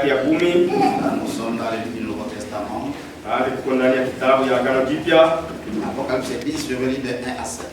yake ya 10. Nous sommes dans le Nouveau Testament. Tuko ndani ya kitabu ya Agano Jipya. Apocalypse 10, je vais lire de 1 à 7.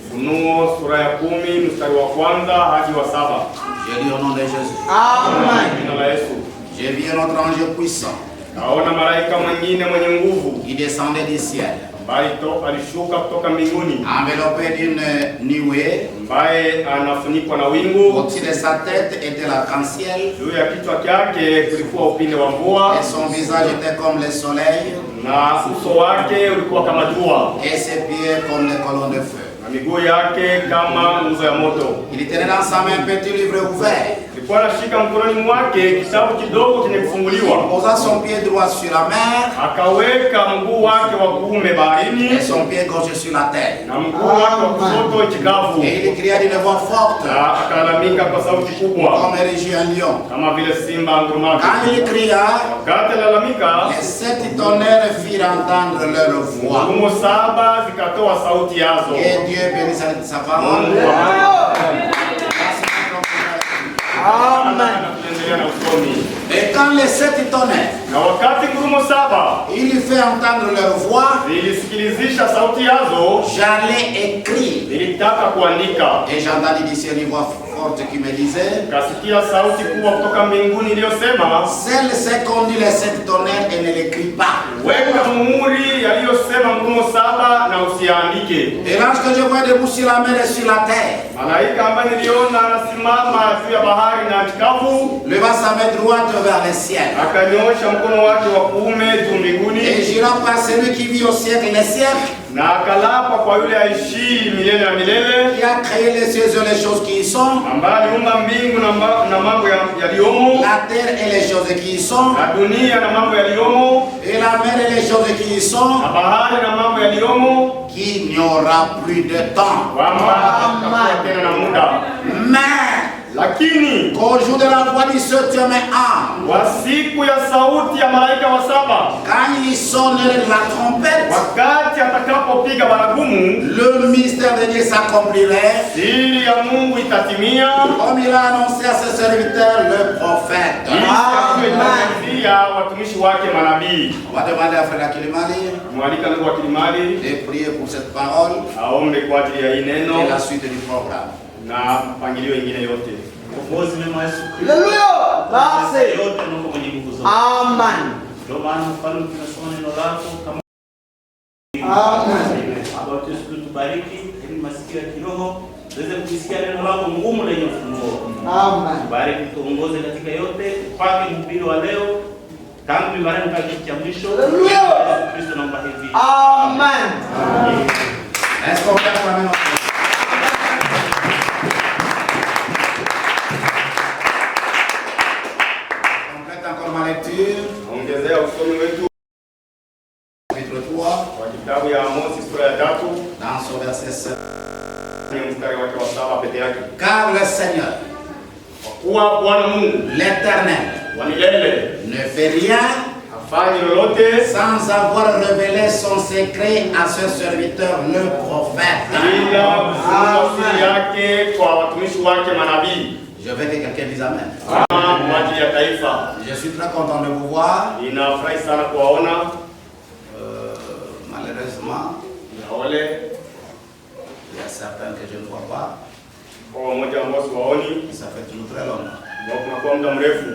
Ufunuo sura ya 10 mstari wa 1 hadi wa 7. Je lis au nom de Jésus. Amen. Jina la Yesu. J'ai vu un autre ange puissant. Naona malaika mwingine mwenye nguvu. Il descendait du ciel. Ambaye alishuka kutoka mbinguni. Enveloppé d'une nuée. Ambaye anafunikwa na wingu. Au-dessus de sa tête était l'arc-en-ciel. Juu ya kichwa chake kulikuwa upinde wa mvua. Et son visage était comme le soleil. Na uso wake ulikuwa kama jua. Et ses pieds comme les colonnes de feu. Na miguu yake kama nguzo ya moto. Il tenait dans sa main un petit livre ouvert. Alikuwa anashika mkononi mwake kitabu kidogo chenye kufunguliwa. Il posa son pied droit sur la mer. Akaweka mguu wake wa kuume baharini. Et son pied gauche sur la terre. Na mguu wake wa kushoto nchi kavu. Et il cria d'une voix forte. Na akalalamika kwa sauti kubwa. Comme rugit un lion. Kama vile simba angurumavyo. Quand il cria, wakati alalamika, les 7 tonnerres firent entendre leur voix. ngurumo 7 zikatoa sauti yazo. Et Dieu bénisse sa parole. Amen. Et quand les 7 tonnerres, na wakati ngurumo 7 il fait entendre leur voix, zilisikilizisha sauti yazo, j'allais écrire. nilitaka kuandika. Et j'entendis d'ici une voix forte qui me disait, kasikia sauti kubwa kutoka mbinguni iliyosema, celle qu'on dit les 7 tonnerres et ne l'écrit pas. weka muhuri yaliyosema ngurumo 7 na usiandike. Et l'ange que je vois debout sur la mer et sur la terre, malaika ambaye niliona anasimama juu ya bahari na nchi kavu, leva sa main droite vers le ciel. akanyosha mkono wake wa kuume juu mbinguni. Et jura par celui qui vit au siècle des siècles, na akalapa kwa yule aishi milele na milele, qui a créé les cieux et les choses qui y sont, ambaye aliumba mbingu na mambo yaliyomo, la terre et les choses qui y sont, na dunia na mambo yaliyomo, et la mer et les choses qui y sont, na bahari na mambo yaliyomo, qu'il n'y aura plus de temps. kwamba hakutakuwa tena na muda. Mais Lakini qu'au jour de la voix du 7e ange, wa siku ya sauti ya malaika wa 7, quand il sonnerait de la trompette, wakati atakapopiga baragumu, le mystère de Dieu s'accomplirait, siri ya Mungu itatimia, comme il a annoncé à ses serviteurs, le prophète. Amen. Watumishi wake manabii. On va demander à Frère Kilimali Mwalika ndugu wa Kilimali de prier pour cette parole aombe kwa ajili ya hii neno et la suite du programme. na mpangilio wengine yote. Mwokozi mema Yesu Kristo. Haleluya. Basi yote Mungu mwenye nguvu zote. amen. Ndio maana mfalme tunasoma neno lako kama Amen. Baba Yesu Kristo tubariki ili masikio ya kiroho tuweze kusikia neno lako ngumu lenye ufunuo. Amen. Bariki tuongoze katika yote, upake mhubiri wa leo tangu mibarani mpaka kitu cha mwisho. Haleluya. Yesu Kristo naomba hivi. Amen. Est-ce qu'on peut acclamer notre Dieu? Complète encore ma lecture. Ongezea usomi wetu Chapitre 3, wa kitabu ya Amosi sura ya 3 dans son verset 7. ni mstari wake wa 7 peke yake. Car le Seigneur, Kwa kuwa Bwana Mungu l'Éternel, wa milele ne fait rien hafanyi lolote sans avoir révélé son secret à ce serviteur, le prophète. bila kufunua siri yake kwa watumishi wake manabii. Je veux que quelqu'un dise Amen. Kwa ajili ya taifa. Je suis très content de vous voir. Ninafurahi sana kuwaona. Malheureusement, Na wale il y a certains que je ne vois pas. kwa wamoja ambao siwaoni, Ça fait toujours très longtemps. ndio kunakuwa muda mrefu.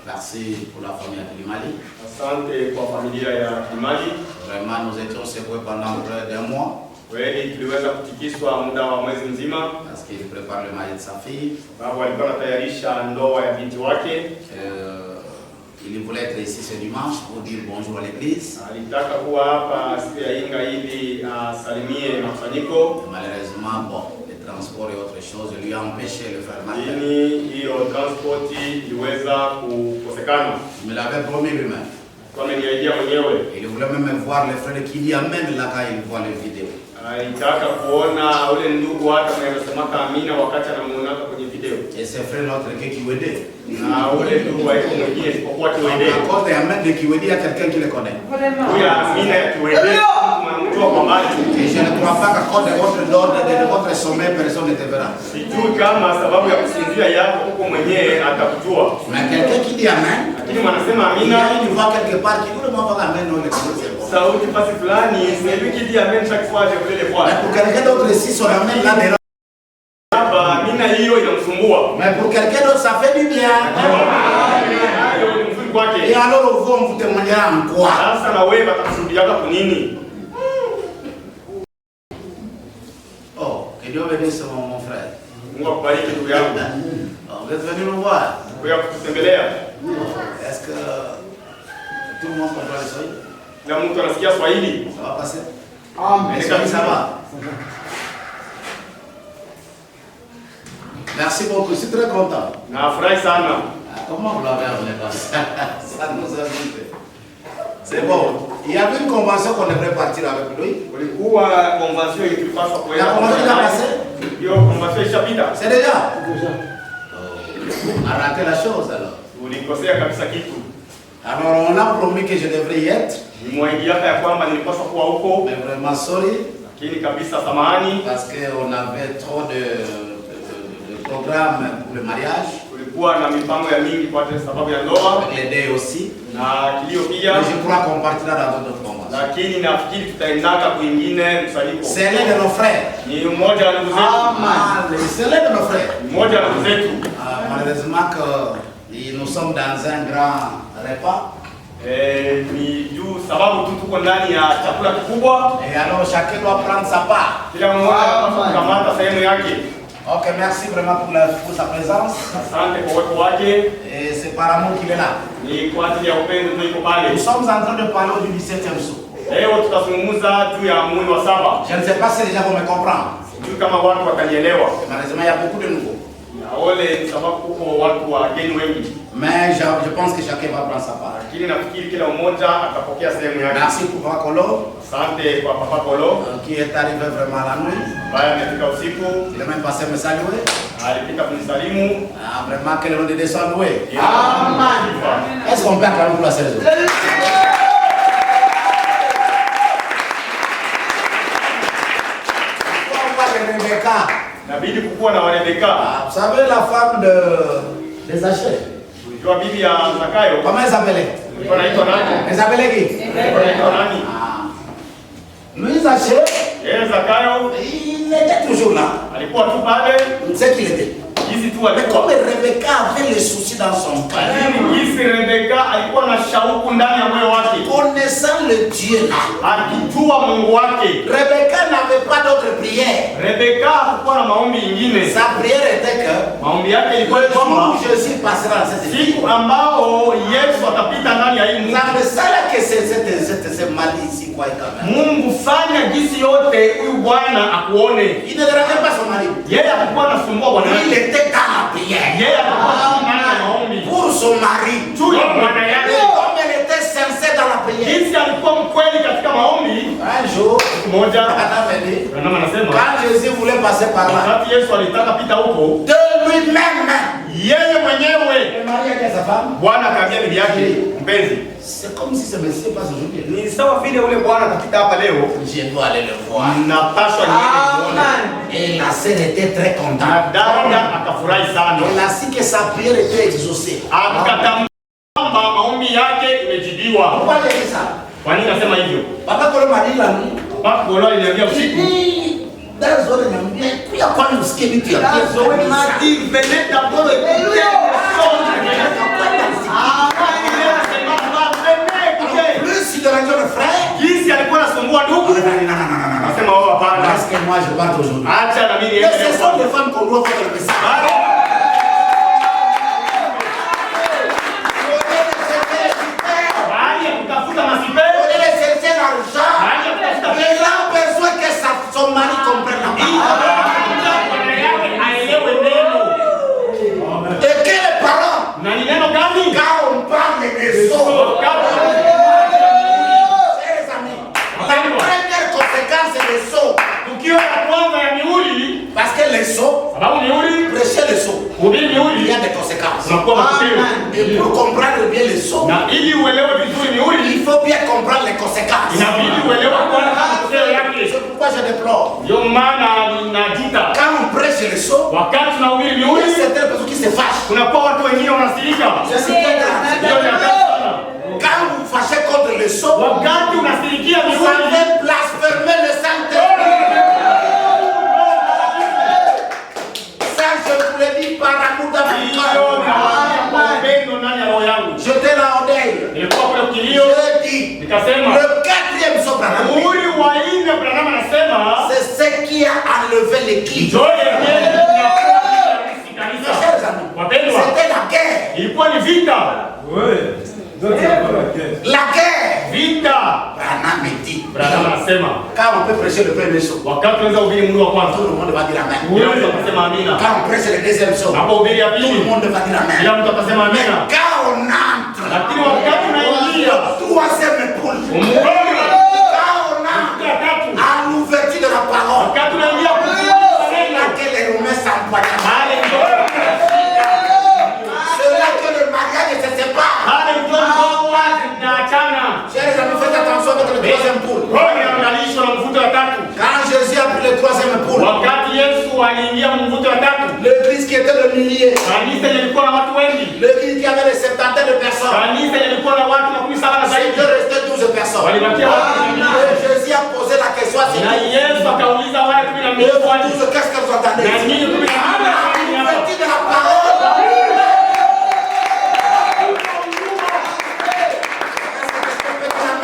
Merci pour la famille de Kilimali. Asante kwa familia ya Kilimali. Vraiment, nous étions secoués pendant près d'un mois Kweli tuliweza kutikiswa muda wa mwezi mzima, parce qu'il prépare le mariage de sa fille. sababu alikuwa anatayarisha ndoa ya binti wake. Il voulait être ici ce dimanche pour dire bonjour à l'église. Alitaka kuwa hapa siku ya Inga ili asalimie makusanyiko. Malheureusement, bon, les transports et autres choses lui ont empêché de le faire marcher. Lakini hiyo transporti iliweza kukosekana. Il me l'avait promis lui-même. Kwa ameniaidia mwenyewe. Il voulait même voir les frères qui dit Amen là quand il voit les vidéos. Alitaka kuona ule ndugu hata anayesema amina wakati anamuona kwenye video. Et ses frères notre qui Kiwede. Na ule ndugu wa hiyo mwingine isipokuwa Kiwede. À cause des Amen de Kiwede, il y a quelqu'un qui le connaît. Huyu amina ya Kiwede mtu kujua kwa macho. Et je ne crois pas qu'à cause de votre sommeil, personne ne te verra. Sijui kama sababu ya kusinzia yako huko mwenyewe atakujua. Mais quelqu'un qui dit Amen, Lakini wanasema il y amina. a une voix quelque part qui dit le mot Amen, non, le c'est bon. Sauti pasi fulani, c'est lui qui dit amen chaque fois je voulais le voir. Mais pour quelqu'un d'autre ici, son Amen là dérange. Baba, amina hiyo inamsumbua. Mais pour quelqu'un d'autre, ça fait du bien. Hayo ni mzuri kwake. Et alors, on vous témoignera en quoi? Sasa na wewe batakushuhudiaka kwa nini? Oh, que Dieu bénisse mon frère. Mungu akubariki ndugu yangu. Oh, vous êtes venu nous voir. Kwa kututembelea. Est-ce que tout le monde comprend le Swahili? Na mtu anasikia Swahili. Ça va passer? Amen. Est-ce que ça va? Merci beaucoup, je suis très content. Nafurahi sana. Comment vous l'avez amené là? Ça nous a invité. C'est bon. Il y avait une convention qu'on devrait partir avec lui. Ulikuwa convention ilipaswa La kuenda. convention est passée? Hiyo convention ishapita. C'est déjà? On a raté la chose alors. Ulikosea kabisa kitu. Alors on a promis que je devrais y être. Nimwaidiaka ya kwamba nilipaswa kuwa huko. Mais vraiment sorry. Lakini kabisa samahani. Parce qu'on avait trop de programmes pour le mariage. Kulikuwa na mipango ya mingi kwa sababu ya ndoa. Avec les dés aussi. Na kilio pia. Mais je crois qu'on partira dans d'autres conventions. Lakini nafikiri tutaendaka kwingine msaliko. C'est l'un de nos frères. Ni mmoja wa ndugu zetu. C'est l'un de nos frères. Mmoja wa ndugu zetu. Malheureusement que nous sommes dans un grand repas. Ni juu sababu tu tuko ndani ya chakula kikubwa. Et alors chacun doit prendre sa part. Kila mmoja anapaswa kukamata sehemu yake. Ok, merci vraiment pour sa présence. Asante kwa uwepo wake. Et c'est par amour qu'il est là. Ni kwa ajili ya upendo ndio iko pale. Nous sommes en train de parler du 17e jour. Leo tutazungumza juu ya mwezi wa saba. Je ne sais pas si les gens vont me comprendre. Sijui kama watu watanielewa. Malheureusement, il y a beaucoup de nouveaux. Na ole sababu kuko watu wageni wengi. Mais je pense que chacun va prendre sa part. Lakini nafikiri kila mmoja atapokea sehemu yake. Merci pour Papa Kolo, Asante kwa Papa Kolo qui est arrivé vraiment la nuit. ambaye amefika usiku. Il est même passé me saluer. Alipita kunisalimu. Vraiment que le nom de Dieu soit loué. Amen. Est-ce qu'on peut acclamer pour la saison? Rebecca. Inabidi kukuwa na Rebeka. Vous savez la femme de Zachée? Unajua bibi ya Zakayo? Comment elle s'appelait? Alikuwa anaitwa nani? Elle s'appelait qui? Alikuwa anaitwa nani? Lui, Zachée, Zakayo il était toujours là. alikuwa tu pale. On sait qu'il était. Jinsi tu Mais alikuwa. comme Rebecca avait le souci dans son cœur, Lakini jinsi Rebeka alikuwa na shauku ndani ya moyo wake. connaissant le Dieu là, Akijua Mungu wake. Rebecca n'avait pas d'autre prière. Rebeka hakuwa na maombi ingine. Sa prière était que Maombi yake ilikuwa le kwamba jour où Jésus passera dans cette vie, siku ambao Yesu atapita ndani ya hii il Mungu. avait ça là que c'est mal ici quoi quand même. Mungu fanya jinsi yote huyu Bwana akuone. Il ne dérangeait pas son mari. Yeye alikuwa anasumbua Bwana Il wake. était dans la prière. Yeye alikuwa ndani ya maombi. Pour son mari. Juu ya Bwana Et yake. comme elle était sincère dans la prière. Jinsi alikuwa mkweli katika maombi. Un jour, Siku moja Adam a dit, Branham anasema quand Jésus voulait passer par là, wakati Yesu alitaka pita huko, de lui-même, yeye mwenyewe le mari a dit à sa femme, Bwana akaambia bibi yake, mpenzi, c'est comme si ce monsieur passe aujourd'hui. ni sawa vile ule Bwana atapita hapa leo, Je dois aller le voir. napaswa niende kuona. Et la sœur était très Na contente. dada akafurahi sana, Elle a su que sa prière était exaucée. akatambua kwamba maombi yake imejibiwa. Pourquoi elle dit ça? Kwa nini nasema hivyo? Papa Kolo m'a dit la nuit. Papa Kolo aliniambia Il usiku, dit, dans le zone, il m'a dit, il y a quoi nous ce qui est dit? venez d'abord écouter Plus il dérangeait le frère. jinsi alikuwa anasumbua On ndugu. a dit, non, non, non, non. Nasema wao hapana, Parce que moi je parte aujourd'hui. acha na mimi Mais niende ce leo. sont des femmes qu'on doit faire le message. Baada ya kutafuta masipe, On est chercher l'argent. baada ya kutafuta Il a besoin que son mari comprenne la parole. Bwana yake aelewe neno. Et quelle parole? Na ni neno gani? Quand on parle des sauts. Chers amis, la première conséquence des sauts. Tukio la kwanza ya mihuri, Parce que les sauts, sababu mihuri, prêcher les sauts, kuhubiri il y mihuri, a des conséquences. unakuwa matokeo. Et pour comprendre bien les sauts, Na ili uelewe vizuri mihuri, il faut bien comprendre les conséquences. inabidi uelewe kwanza matokeo yake. wake. C'est pourquoi je déplore. Ndio maana najuta. Quand on prêche les sauts, Wakati tunahubiri il y a mihuri, certaines personnes qui se fâchent. kuna kwa watu wengine wanasirika. Ndio ni hatari sana. Quand vous fâchez contre les sauts, Wakati unasirikia vous mihuri, avez blasphémé le Saint-Esprit. Ça, je vous le dis par amour de mon hiyo cœur. nawaambia kwa upendo ndani ya roho yangu. J'étais là en deuil. Nilikuwa kule kilio, Je dis, nikasema le quatrième saut, Branham, muhuri wa nne Branham anasema c'est ce qui a enlevé l'église. ndio yenyewe kanisa. Chers amis, Wapendwa, c'était la guerre. ilikuwa ni vita. La guerre. Vita. Branham dit, Branham anasema quand on peut prêcher le premier saut, wakati tunaweza kuhubiri muhuri wa kwanza, tout le monde va dire amen. kila mtu atasema amina. Quand on prêche le deuxième saut, Hapo hubiri ya tout le pili, monde va dire amen. kila mtu atasema Mais amina. quand on entre, Lakini wakati unaingia troisième épaule, umuhuri quand on entre ya tatu, à l'ouverture de la parole, wakati unaingia c'est là que les Romains s'empoignent. pale ndio C'est là que le mariage se sépare. pale ndio ndoa zinaachana. Chers amis, faites attention avec le troisième poule. Roho inaunganishwa na mvuto wa tatu. Quand Jésus a pris le troisième poule, Wakati Yesu aliingia mvuto wa tatu, l'église qui était le millier, kanisa lilikuwa na watu wengi, l'église qui avait les 70 de personnes, kanisa lilikuwa na watu 17 na il zaidi, restait 12 personnes. walibakia watu Et 12. Jésus a posé la question à ses Na disciples. Yesu akauliza wale 12 Et swali, vous 12, qu'est-ce que vous entendez? na nyinyi 12 L'ouverture de la parole.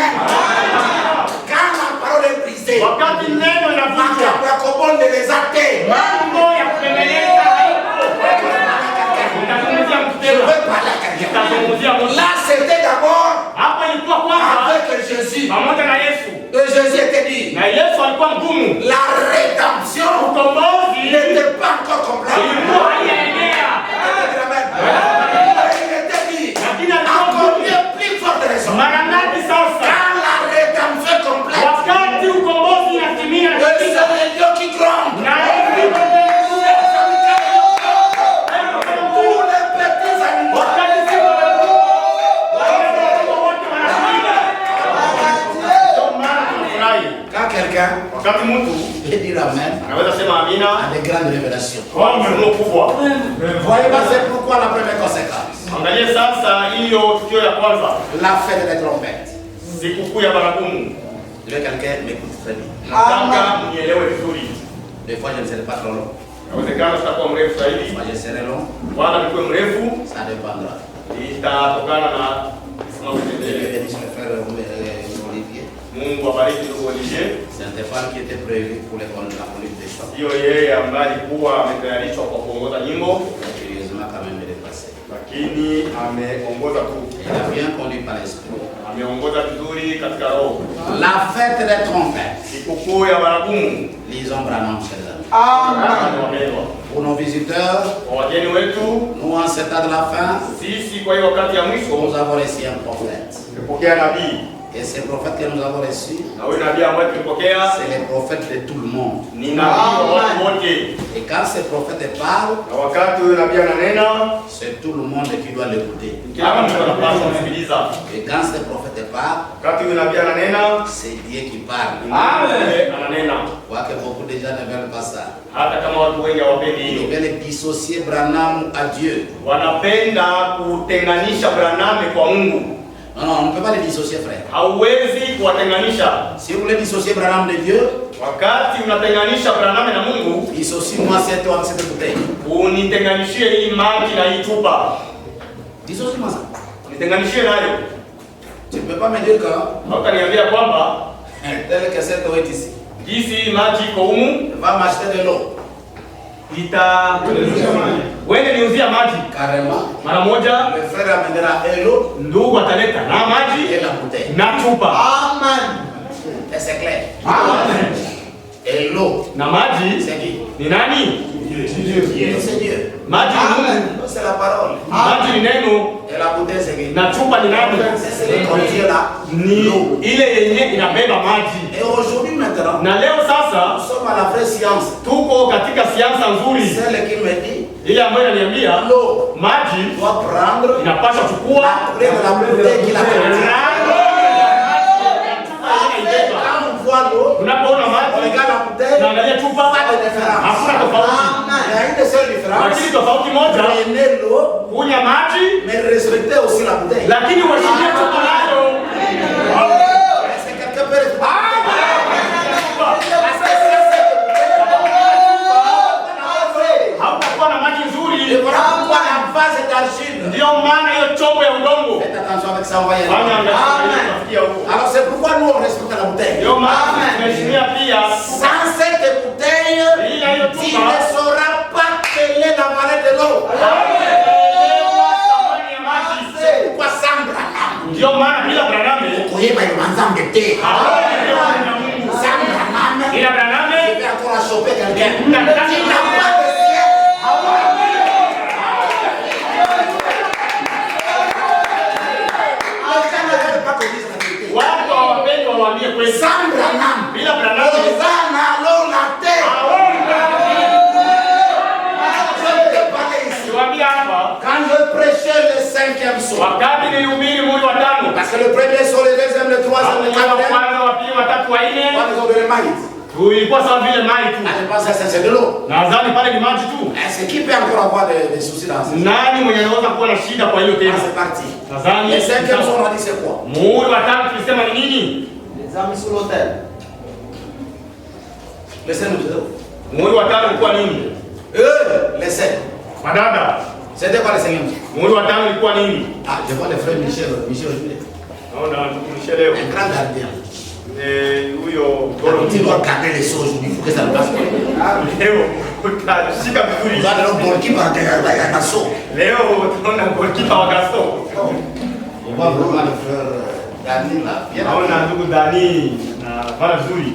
Quand la parole est brisée, wakati neno linavunjwa, Macabrakobonde les athées. mambo ya kupembeleza haipo. Utazungumzia Je mkutano, veux parler à quelqu'un. utazungumzia mtu. Là, c'était d'abord Hapa ilikuwa kwanza avec Jésus. pamoja na Yesu, Et Jésus était dit, na Yesu alikuwa mgumu. la rédemption Ukombozi n'était pas encore complète. ilikuwa haijaenea, Il était dit, lakini alikuwa encore mgumu. mieux, plus forte raison. Mara ngapi sasa Quand la rédemption est complète, wakati ukombozi unatimia et c'est le lion qui gronde. na Tous les petits animaux. wakati si wote wanakuja. Ndio maana tunafurahi Quand quelqu'un wakati mtu peut dire Amen anaweza sema amina à des grandes révélations. kwa mfumo kubwa. Voyez, c'est pourquoi la première conséquence, Angalia sasa hiyo tukio ya kwanza, la fête des trompettes. sikukuu ya baragumu. Je veux que quelqu'un m'écoute très bien. Nataka mnielewe vizuri. Des fois, je ne serai pas trop long. Inawezekana sitakuwa mrefu zaidi, Moi, je serai long. wala nikuwe mrefu, Ça dépendra. itatokana na msimamo Je wenyewe. bénisse le frère Olivier. Mungu abariki ndugu Olivier. C'est un Stéphane qui était prévu pour la conduite des chants. Hiyo yeye ambaye alikuwa ametayarishwa kwa kuongoza nyimbo, Curieusement, quand même, il est passé. lakini ameongoza tu, Il a bien conduit par l'esprit. ameongoza vizuri katika roho. La fête des trompettes. Sikukuu ya baragumu. Lisons Branham, chers amis. Wapendwa, Pour nos visiteurs, kwa wageni wetu, nous, en cet temps de la fin, sisi kwa hiyo wakati ya mwisho nous avons reçu un prophète. tumepokea nabii, Et ce prophète que nous avons reçu, na huyu nabii ambaye tulipokea c'est le prophète de tout le monde. ni nabii wa watu wote, Et quand ce prophète parle, na wakati huyu nabii ananena, c'est tout le monde qui doit l'écouter. kila mtu anapaswa kusikiliza. Et quand ce prophète parle, Wakati huyu nabii ananena, c'est Dieu qui parle. ni Mungu ndiye ananena, Quoique beaucoup de gens ne veulent pas ça. hata kama watu wengi hawapendi Ils hilo. veulent dissocier Branham à Dieu. Wanapenda kutenganisha Branham kwa Mungu. Non, non, on ne peut pas les dissocier, frère. Hauwezi kuwatenganisha. Si vous voulez dissocier Branham de Dieu, Wakati unatenganisha Branham na Mungu, dissocie-moi cette bouteille. unitenganishie hii maji na hii chupa, Dissocie-moi ça. nitenganishie nayo. Tu ne peux pas me dire que Hautaniambia kwamba tel que cette eau est ici. jinsi hii maji iko humu, Va m'acheter de l'eau. wende niuzia maji Carrément. mara moja. Le frère amènera l'eau Ndugu ataleta na maji et la bouteille. na chupa. Et c'est clair. Amen. Et l'eau, Na maji c'est qui? ni nani? C'est Dieu. Maji ni Mungu, C'est la parole. maji ni neno, Et la bouteille, c'est qui? na chupa ni nani? C'est le conduire là. Ni L'eau. ile yenye inabeba maji. Et aujourd'hui maintenant, Na leo nous sasa sommes à la vraie science. tuko katika siasa nzuri, Celle qui me dit, ile ambayo inaniambia l'eau maji doit prendre inapaswa la chukua couleur de la bouteille qui la contient. rangi ya chupa yenye inaibeba. Quand on voit l'eau, Unapoona on maji Tunaangalia chupa, hakuna tofauti. Il y a une seule différence. Lakini tofauti moja, Prenez l'eau, kunywa maji, mais respectez aussi la bouteille. lakini washikie chupa nayo. Est-ce que quelqu'un peut respecter? Hautakuwa na maji nzuri. Et voilà pourquoi la vase d'argile. Ndio maana hiyo chombo ya udongo. Faites attention avec ça, on va y Fanya aller. angalia huko. Alors c'est pourquoi nous on respecte la bouteille. Ndio maana tunaheshimia pia Sans cette bouteille, bila hiyo tu chupa. ne sauras pas quelle est la valeur de l'eau. Elewa thamani ya maji. C'est pourquoi Sambra Ndio maana bila Branhame kuiba imanzambe te. hawezi kuelewa na Mungu. Sambra Bila Branhame je vais encore choper quelqu'un. Ndio Qui n'a pas de ciel. watu hawapendwa waambie kweli. Sambra Bila Branhame Hosanna Lola te. niwaambie hapa, Quand je prêchais le 5e soir, wakati nilihubiri mwezi wa tano, parce que le premier soir, le deuxième, le troisième, le mwezi wa quatrième, kwanza, wa pili, wa tatu, wa nne, on nous a donné maïs. tulikuwa sawa vile maji tu. Ah, je pense que c'est de l'eau. Nadhani pale ni maji tu. Est-ce qui peut encore avoir des soucis dans ce Nani mwenye anaweza kuwa na shida kwa hiyo Ah, tena? c'est parti. Nadhani Le 5e soir, on a dit c'est quoi? muhuri wa tano tulisema ni nini? Les amis sur l'autel. Le 5 nous Muhuri wa tano ulikuwa nini? le 5. Madada, C'était quoi le 5e soir? muhuri wa tano ulikuwa nini? Ah, je vois le frère Michel Ojulet. Naona tukushelewa. Un grand gardien. Huyo Alors, tu dois garder les choses, il faut que ça ne passe pas. leo utashika vizuri. Vous avez un goalkeeper à Gasso. Leo tunaona goalkeeper wa Gaston. On voit vraiment le frère Dani là. Bien. Naona ndugu Dani na vala vizuri.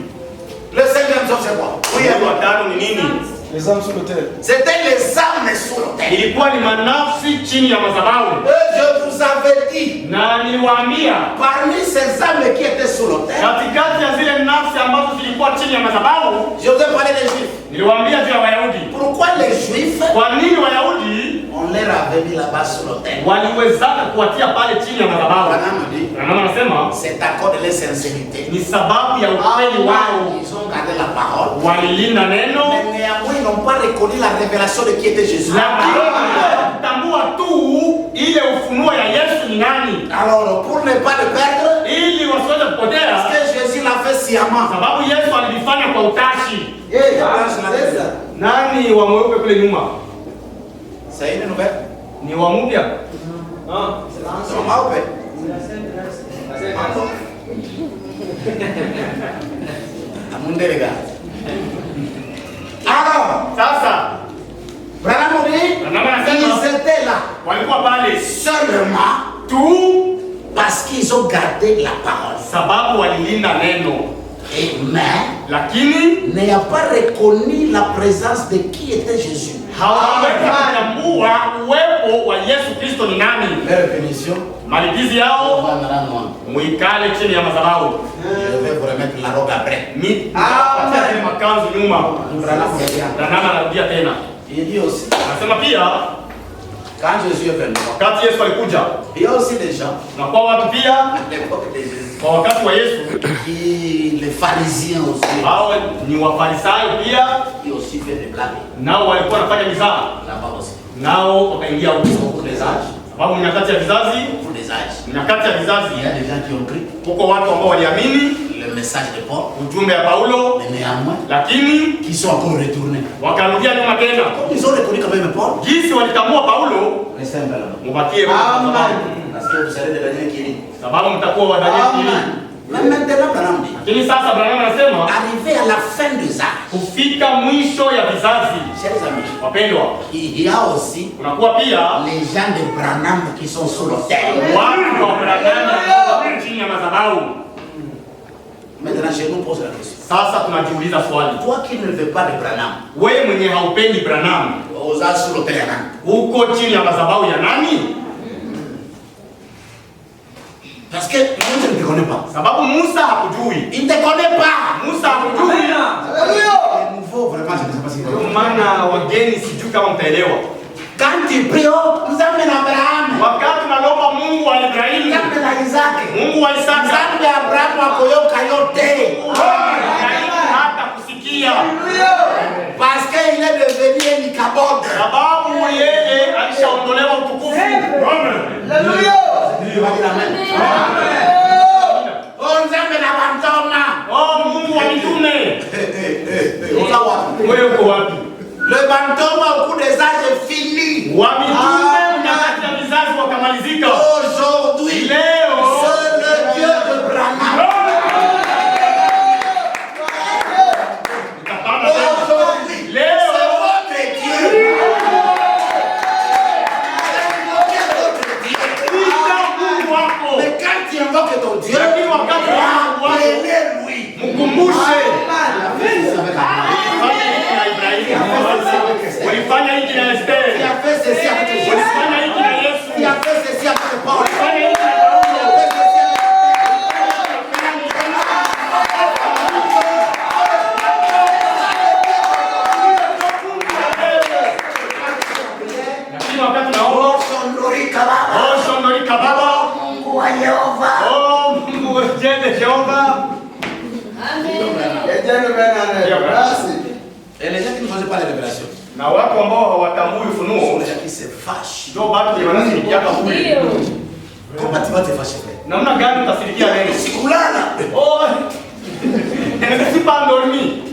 Le 5e soir, c'est quoi? Oui, Muhuri wa tano ni nini? Les âmes sur l'autel. c'était les âmes sur l'autel. Ilikuwa ni manafsi chini ya madhabahu. Et je vous avais dit, Na niliwaambia parmi ces âmes qui étaient sur l'autel, katikati ya zile nafsi ambazo zilikuwa chini ya madhabahu, je vous ai parlé des Juifs. niliwaambia juu ya Wayahudi. Pourquoi les Juifs, Kwa nini Wayahudi on les avait mis là-bas sur l'autel? waliwezaka kuwatia pale chini ya madhabahu? Branham dit, Na anasema c'est à cause de leur sincérité. ni sababu ya ukweli wao, Ils ont gardé la parole. walilinda neno, Mais néanmoins, ils n'ont pas reconnu la révélation de qui était Jésus. lakini kutambua tu ile ufunuo ya Yesu ni nani, Alors, pour ne pas le perdre, ili wasiweze parce kupotea, que Jésus l'a fait sciemment. sababu Yesu alilifanya kwa utashi. C'est ça. Nani wa mweupe kule nyuma? C'est une nouvelle. Ni wa mpya? C'est normal, ouais. Amunde les gars. Alors, Sasa Branham dit, Branham anasema ils étaient là walikuwa pale seulement tu parce qu'ils ont gardé la parole. sababu walilinda neno, Mais lakini n'ayant pas reconnu la présence de qui était Jésus. hawawezi kutambua uwepo wa Yesu Kristo ni nani. Leur punition, Malipizi yao, muikale chini ya madhabahu. je vais vous remettre la robe après. Amen. Makanzu nyuma. Branham revient. Branham anarudia tena. Il dit aussi, Anasema pia quand Jésus est venu, wakati Yesu alikuja, il y a aussi des gens, na kwa watu pia à l'époque de Jésus, kwa wakati wa Yesu, qui, les pharisiens aussi, hao ni Wafarisayo pia, qui aussi fait des blagues. nao walikuwa wanafanya mizaa, Là-bas aussi. nao wakaingia Au huko, cours des âges, sababu nyakati ya vizazi, au cours des âges, nyakati ya il y vizazi, a des gens qui ont cru huko watu ambao waliamini le message de Paul, ujumbe ya Paulo, mais néanmoins, lakini qui sont encore retournés. wakarudia nyuma tena. Comme ils ont reconnu quand même Paul, Jinsi walitambua Paulo, restez un peu là-bas. mubakie Amen. Parce que vous serez des Daniel qui dit. sababu mtakuwa wa Danieli. Mais maintenant, Branham dit, Lakini sasa Branham anasema arrivé à la fin des âges, kufika mwisho ya vizazi, chers amis, wapendwa, il y a aussi kunakuwa pia les gens de Branham qui sont sur l'autel. watu wa Branham chini ya madhabahu. Maintenant, je nous pose la question. Sasa tunajiuliza swali, Toi qui ne veux pas de Branham, wewe mwenye haupendi Branham, aux âges sur l'autel, uko chini ya madhabahu ya nani? parce que Dieu ne te connaît pas. Sababu Musa hakujui, Il ne te connaît pas. Musa hakujui. Alléluia. Les nouveaux, vraiment, je ne sais pas si Ndio maana wageni, sijui kama mtaelewa, quand tu pries, oh, nous amène Abraham, wakati tunalomba Mungu wa nous Ibrahimu, amène Isaac, Mungu wa nous Isaka, amène Abraham, Akoyo, Kayote. Ibrahimu hata kusikia kusikia. Parce qu'il est devenu un Ichabod. Sababu yeye alishaondolewa utukufu. Amen. Alléluia. On s'aime la bantoma. Oh, Mungu wa mitume. Wewe uko wapi? Le bantoma au cours des âges est fini. Wa mitume nyakati ya vizazi wakamalizika. Aujourd'hui, Leo c'est le Dieu de Branham. Aujourd'hui, Leo c'est votre Dieu. Mungu wako. Mais quand tu invoques ton Dieu, Lakini wakati wa Mungu wako appelez-lui. mkumbushe. Walifanya hiki na Esther. Tu as fait ceci avec Jésus. Walifanya hiki na Yesu. Tu as fait ceci avec Paul. Walifanya hiki na Tu as Paulo. fait ceci avec Lakini wakati naomba, oh shondorika Baba, Mungu wa Yehova. oh Mungu wa Jehova. Et les gens qui ne faisaient pas les révélations, Na watu ambao hawatambui ce sont ufunuo les gens qui se fâchent. ndio bado wanasirikia kaburi. Comment tu vas te fâcher, frère? Namna gani utasirikia neno? Sikulala. Oh, si pas endormi.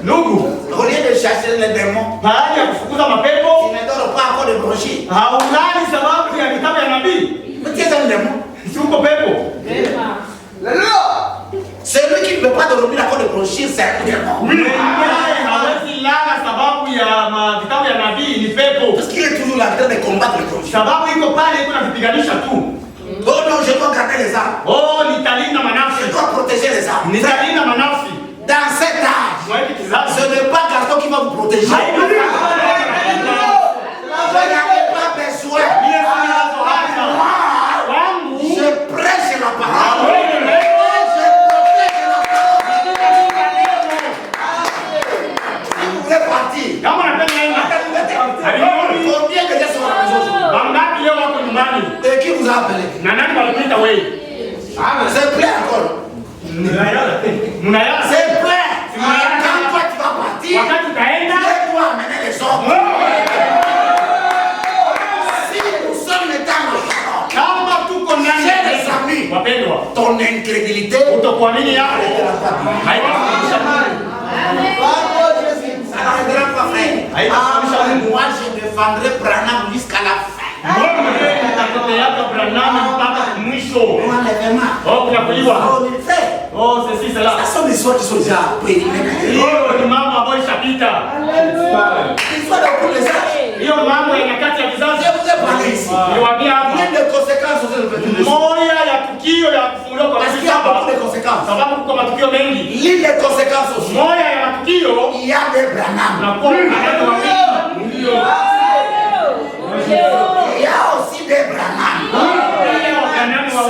Ndugu, Au lieu de chasser les démons, baada ya kufukuza mapepo, tu ne dors pas encore de bronchie. haulali sababu ya vitabu ya nabii. Mais tu es un démon. Si uko pepo. Celui qui ne veut pas dormir à cause de bronchie, c'est un démon. Mwenyewe hawezi lala sababu ya vitabu ya nabii ni pepo. Parce qu'il est toujours là en train de combattre les bronchies. Sababu iko pale iko navipiganisha tu. Oh non, je dois garder les armes. Oh, nitalinda Je manafsi. dois protéger les armes. Nitalinda manafsi. Dans cet âge, Kwa hiki kizazi. ce n'est pas Gaston qui va vous protéger. Vous n'avez pas besoin. Je prêche la parole. Je protège la parole. Si vous voulez partir, combien de gens sont à la maison? Et qui vous a appelé? C'est plein encore. C'est plein. Quand toi tu vas partir, tu dois amener les hommes. Si nous sommes dans la parole, chers amis, ton incrédulité, Kutokuamini yako haitakufikisha ça n'arrêtera pas, frère. Moi, je défendrai Branham jusqu'à la fin. Nitatetea Branham mpaka mwisho. Enlèvement. Oh, kunakuliwa. Oh, mais frère, Oh, ceci cela. ça sont des histoires qui sont déjà périmées. Hiyo ni mambo ambayo ishapita. L'histoire de tous les âges. Hiyo mambo ya nyakati ya vizazi. Je vous ai parlé ici. Niwaambia hapa. Il y a des conséquences aux événements. Moja ya tukio ya kufunguliwa kwa Parce qu'il y a beaucoup de conséquences. sababu kuko matukio mengi. L'une des conséquences aussi. Moja ya matukio Il y a des Branham. tunakuwa maneno mawili. Ndio. Il y a aussi des Branham.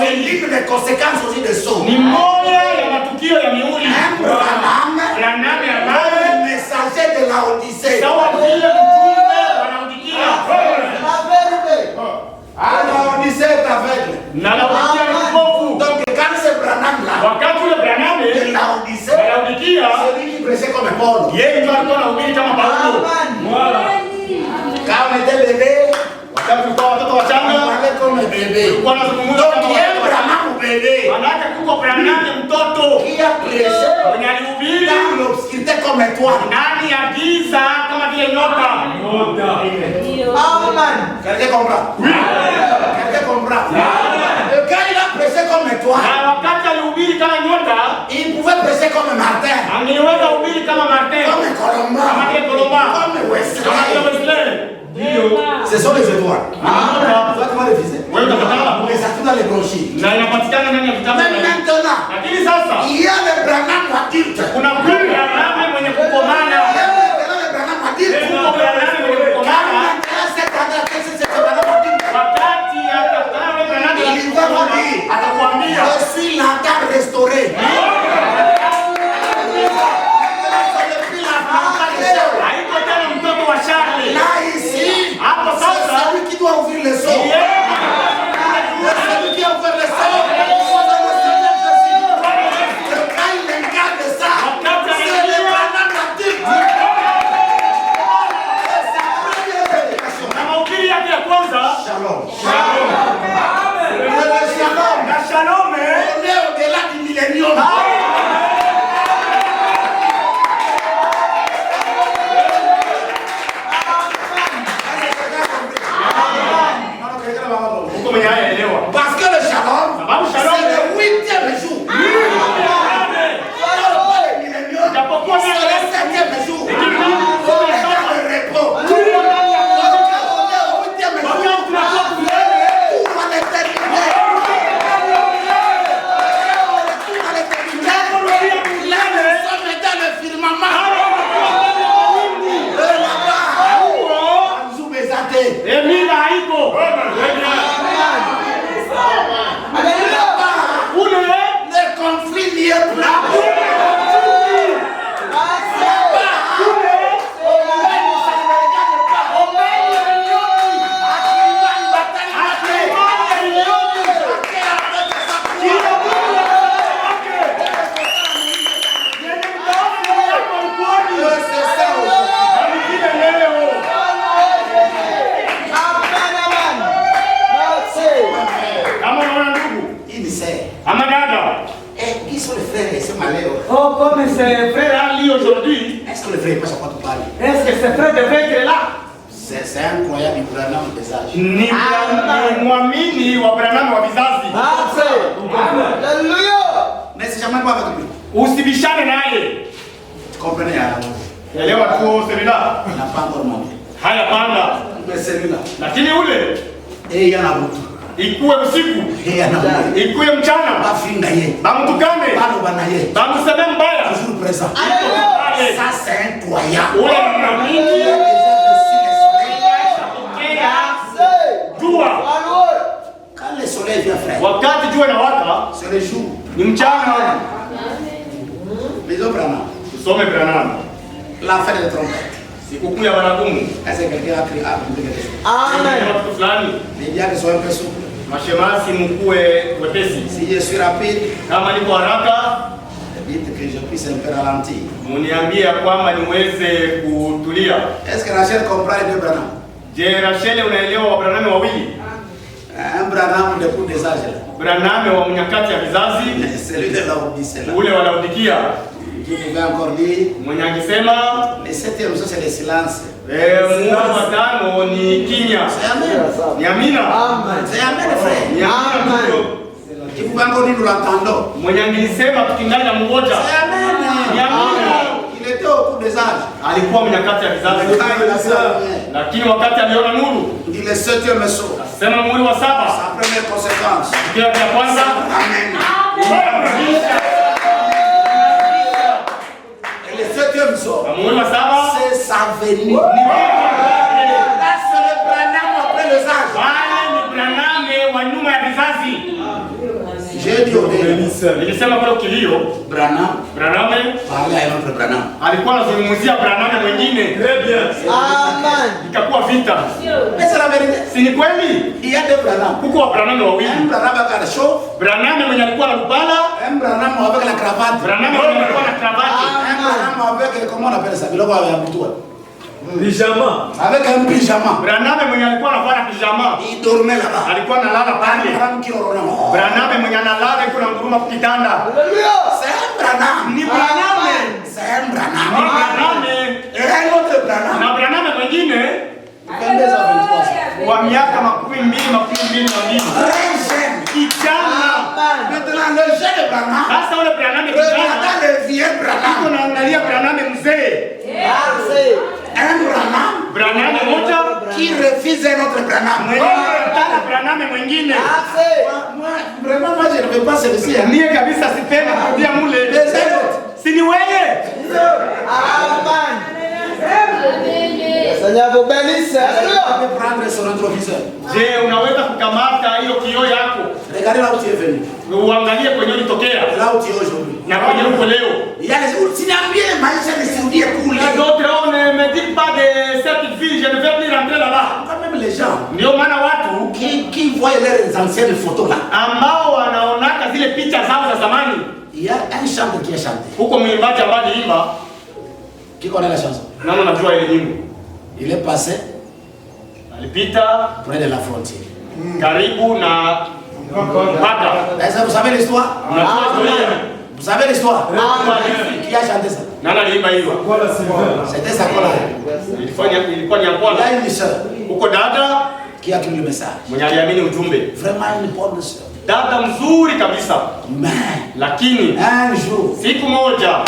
C'est l'une des conséquences aussi de ça. Ni moja ya matukio ya miuli. Un Branham, Branham ambaye un messager de la Odyssée. sawa vile mtume wanaodikia. Ah, la Odyssée est aveugle. Na Laodikia ni kipofu. Donc, quand c'est Branham là, Wakati ule Branham de la Odyssée, Laodikia celui qui prêchait comme Paul. yeye ndio alikuwa anahubiri kama Paulo. Voilà. Quand on était bébé, Wakati tulikuwa watoto on wachanga parlait comme bébé. tulikuwa tunazungumza Donc, kama il y a un watoto. Branham bébé Manake kuko Branham mtoto qui a prêché mwenye alihubiri dans l'obscurité comme toi. ndani ya giza kama vile nyota. Quelqu'un comprend? Quelqu'un comprend? Et quand il a prêché comme toi, Na wakati alihubiri kama nyota, il pouvait prêcher comme Martin, angeweza hubiri kama Martin, comme Colomba, kama vile Kolomba, comme kama vile Wesley. Wesley. Ce sont les étoiles. Nyota Toi, tu vas refuser. wewe utakataa. Mais ça tout dans les bronchies. Na inapatikana ndani ya vitabu. Mais maintenant, Lakini sasa il y a les Branham adultes. kuna Branham mwenye kukomana. Il y a les Branham adultes. Kuko Branham mwenye Quand kukomana. maintenant cette année, c'est Branham adulte. Wakati atakutana na Branham Il va vous dire, atakwambia je suis l'entame restauré. haiko tena mtoto wa Charles. Là, ici, Hapo c'est sasa celui qui doit ouvrir le son. yeye C'est celui qui a ouvert le son. Quand il incarne ça, c'est le Branham train de vaincre là. C'est incroyable, il Branham des âges. Ni mwamini wa Branham wa vizazi. Alléluia. Mais c'est jamais pas avec lui. Usibishane naye. Tu comprenez à Elewa tu celui-là. il n'a pas encore monté. Haya panda. Mais celui-là. Lakini ule Et il y en a beaucoup. ikuwe usiku, Et il y en a beaucoup. ikuwe mchana, Bafinga ye. bamtukane, Bano banaye. bamuseme mbaya. Toujours présent. Alléluia. Ça c'est incroyable. Ule mwamini Il a déjà reçu le soleil. jua. Quand le soleil vient, frère, Wakati jua inawaka c'est le jour. ni mchana. Les autres Branham. Tusome Branham. La fête des trompettes. Sikukuu ya baragumu. Est-ce que quelqu'un a crié à Amen. Watu fulani, les diacres sont un peu souples. mashemasi mkuwe wepesi. Si je suis rapide, Kama niko haraka, dites que je puisse un peu ralentir. muniambie ya kwamba niweze kutulia. Est-ce que Rachel comprend les deux Branham? Je, Rachel unaelewa Wabranhame wawili? Un Branham de pour des âges. Branhame wa mnyakati ya vizazi, Celui de Laodicée là. ule wa Laodikia. Qui pouvait encore dire, Mwenye akisema le septième jour c'est le silence. muhuri wa tano ni kimya. C'est Amen. Ni amina. Amen. C'est Amen, frère. Ni amina ndio. Qui pouvait encore dire, nous l'entendons. Mwenye angelisema tukingali na mmoja. C'est Amen. Ni amina. Il était au cours des âges. Alikuwa mnyakati ya vizazi. Quand il a vu la lumière, Lakini wakati aliona nuru, il dit le septième jour. sema muhuri wa saba. Sa première conséquence. Kile cha kwanza, Amen. Et le septième jour, muhuri wa saba c'est sa venue. ni Là, c'est le Branham après les âges. wale ni Branhame wa nyuma ya vizazi. J'ai dit au début, Nilisema kwa kilio, Branham Branhame parlait à un autre Branham. alikuwa anazungumzia Branhame mwingine. Amen. Ikakuwa vita. Mais c'est la vérité. Si ni kweli? Il y a deux Branham. Kuko wa Branhame Un wawili. Branham avec la chauve, Branhame mwenye alikuwa na kupala, un Branham avec la cravate. Branhame mwenye alikuwa na kravati. Un Branham avec, comment on appelle ça? Biloko ya butua. Pyjama. Avec un pyjama. Branhame mwenye alikuwa anavaa na pijama. Il dormait là-bas. Alikuwa analala Un pale. Branham qui ornait. Branhame mwenye analala yuko na nguruma kwa kitanda. Alléluia. C'est un Branham. Ni Branhame. C'est un Ni Branham. Branhame. Et un autre Branham. Na Branhame mwingine 22 à 23 ans. wa miaka 22. Très jeune. Kijana. Maintenant, le jeune Branham Sasa ule Branhame kijana regarde le vieux yuko Branham. naangalia Branhame mzee. Un Branham Branhame moja qui refuse un autre Branham. mwenye anataka Branhame mwingine. Moi, vraiment, moi, je ne veux pas celui-ci. Hein. Mie kabisa sipendi kurudia mule. Si ni wewe? Amen. Seigneur vous bénisse. Alléluia. On peut prendre son rétroviseur. Je, unaweza kukamata hiyo kioo yako Regardez là où tu es venu. uangalie kwenye ulitokea Là où tu es aujourd'hui. na kwenye uko leo. Il y a les autres. Tu n'as bien maïs de Saoudi et coulé. Les autres, on ne me dit pas de cette vie, je ne vais plus rentrer là-bas. Quand même les gens Ndio maana watu qui voient leurs anciennes photos là. ambao wanaonaka zile picha zao za zamani, Il y a un chanteur qui a chanté. huko mwimbaji ambaye aliimba, Qui connaît la chanson? nani unajua ile nyimbo? Il est passé Alipita près de la frontière. karibu na mpaka. Est-ce que vous savez l'histoire? Unajua historia? Vous savez l'histoire? Amen. Qui a chanté ça? Nani aliimba hiyo? C'était sa collègue. Ilikuwa ni Il y Yakwala. a une sœur Huko dada qui a cru le message. mwenye aliamini ujumbe. Vraiment une bonne sœur. Dada mzuri kabisa. Mais Lakini un jour, siku moja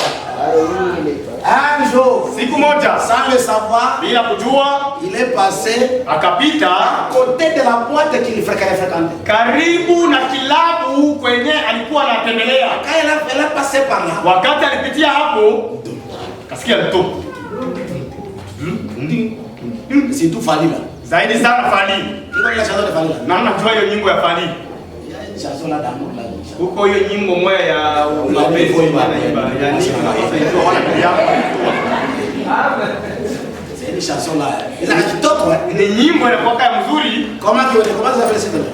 siku moja sans le savoir, bila kujua il est passé akapita à côté de la boîte qu'il fréquentait. karibu na kilabu kwenye alikuwa anatembelea. Quand elle est passée par là, Wakati alipitia hapo kasikia mto c'est tout Fali là. zaidi sana Fali. Qui connaît la chanson de Fali là? Na najua hiyo nyimbo ya Fali. Il y a une chanson là d'amour là. Huko hiyo nyimbo moja ya mapenzi wanaimba. Yaani tunajua wana kiapo. C'est une chanson là. Il a dit top ouais. Ni nyimbo ya kwaka mzuri. Comment ça s'appelle cette chanson?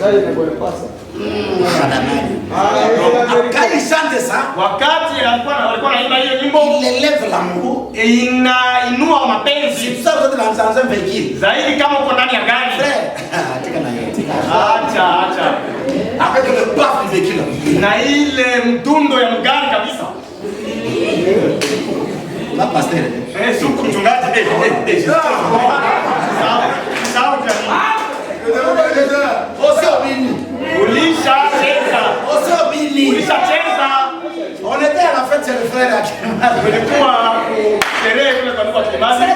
Ça, il ne connaît pas ça. Quand il chante ça, Wakati alikuwa anaimba hiyo nyimbo il élève l'amour. inainua mapenzi C'est ça que dans un véhicule. zaidi kama uko ndani ya gari. Frère, Acha. avec le baf du véhicule. Na ile mdundo ya mgari kabisa. la pasteur. Suku mchungaji. Sawa Ulishacheza. On était à la fête chez le frère à Kimani. Ulikuwa sherehe kule kwa ndugu wa Kimani.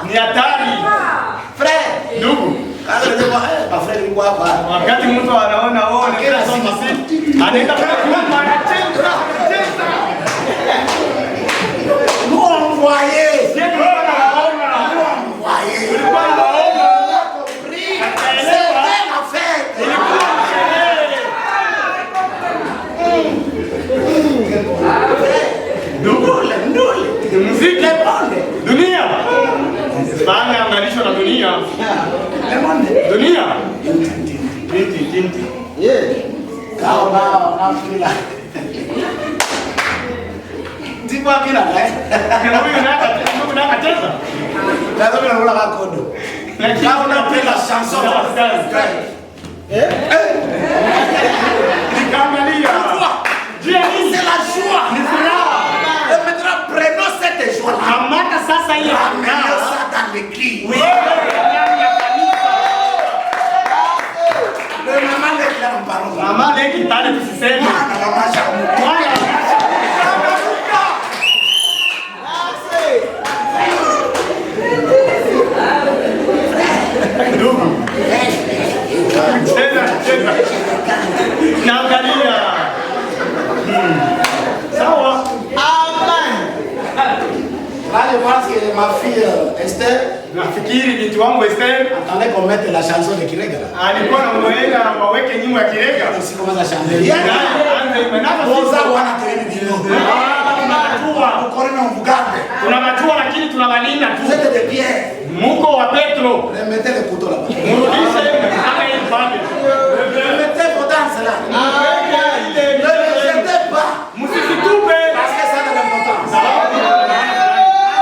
Ni hatari. Frère, Ndugu. Wakati mtu anaona kila somo anaenda kwa anacheza. nous envoyés. Dunia. Bana angalishwa na dunia. Dunia. Tinti. Yeah. Kao kila. Tipo kila eh. Huyu naka cheza. Lazima unaona makodo. Kao unapenda chanson. Nikamgalia. C'est la joie. Et maintenant prenons cette joie. Kamata sasa hiyo. Amenez ça dans l'église. Oui. Le maman est là en parole. Mama leki pale tusiseme. Cheza. Naangalia. Sawa. Amen. Là, je pense que ma fille Esther Nafikiri binti wangu Esther attendait qu'on mette la chanson de Kirega. alikuwa anamwenda waweke nyimbo ya Kirega. Si commence à chanter. Tunamatua lakini tunawalinda tu. Vous êtes des pierres. Muko wa Petro. Remettez le couteau là-bas. Murudishe kama hii pale. Remettez vos danses là. Ne le jetez pas. Msisitupe. Parce que ça a de l'importance.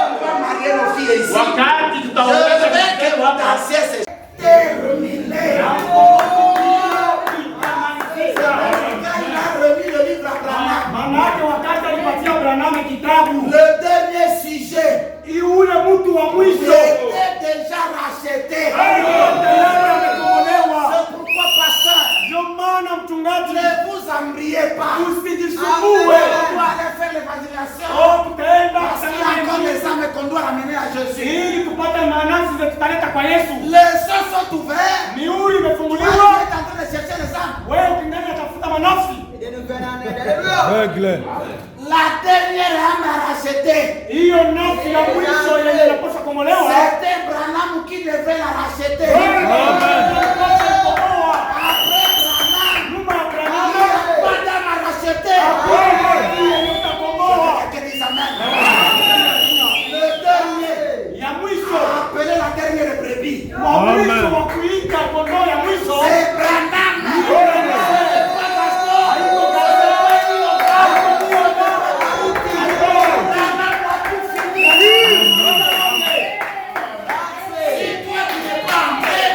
On va marier nos filles ici. Wakati Je tutaongeza veux que vous dansiez ces Manake wakati alipatia Branham kitabu le dernier sujet, yule mtu wa il mwisho était déjà racheté. C'est pourquoi, pasteur, ndio maana mchungaji ne vous embrouillez pas. usijisumbue. On doit aller faire l'évangélisation. Tutaenda Parce qu'il y a encore des âmes qu'on doit ramener à Jésus. ili tupate manasi zetu tutaleta kwa Yesu. Les cieux sont ouverts. Mihuri Toi, tu imefunguliwa. es en train de chercher les âmes. Wewe ukingani atafuta manafsi. Règle. La dernière âme rachetée, Hiyo nafsi ya mwisho yenye inapaswa kumolewa. c'était Branham qui devait la racheter. Amen. Après Nyuma ya Branham, Branham. pas d'âme rachetée. Que dis amen. Le dernier, Ya mwisho. appelé la dernière brebis, Wa mwisho wa kuita kondoo ya mwisho. c'est Branham.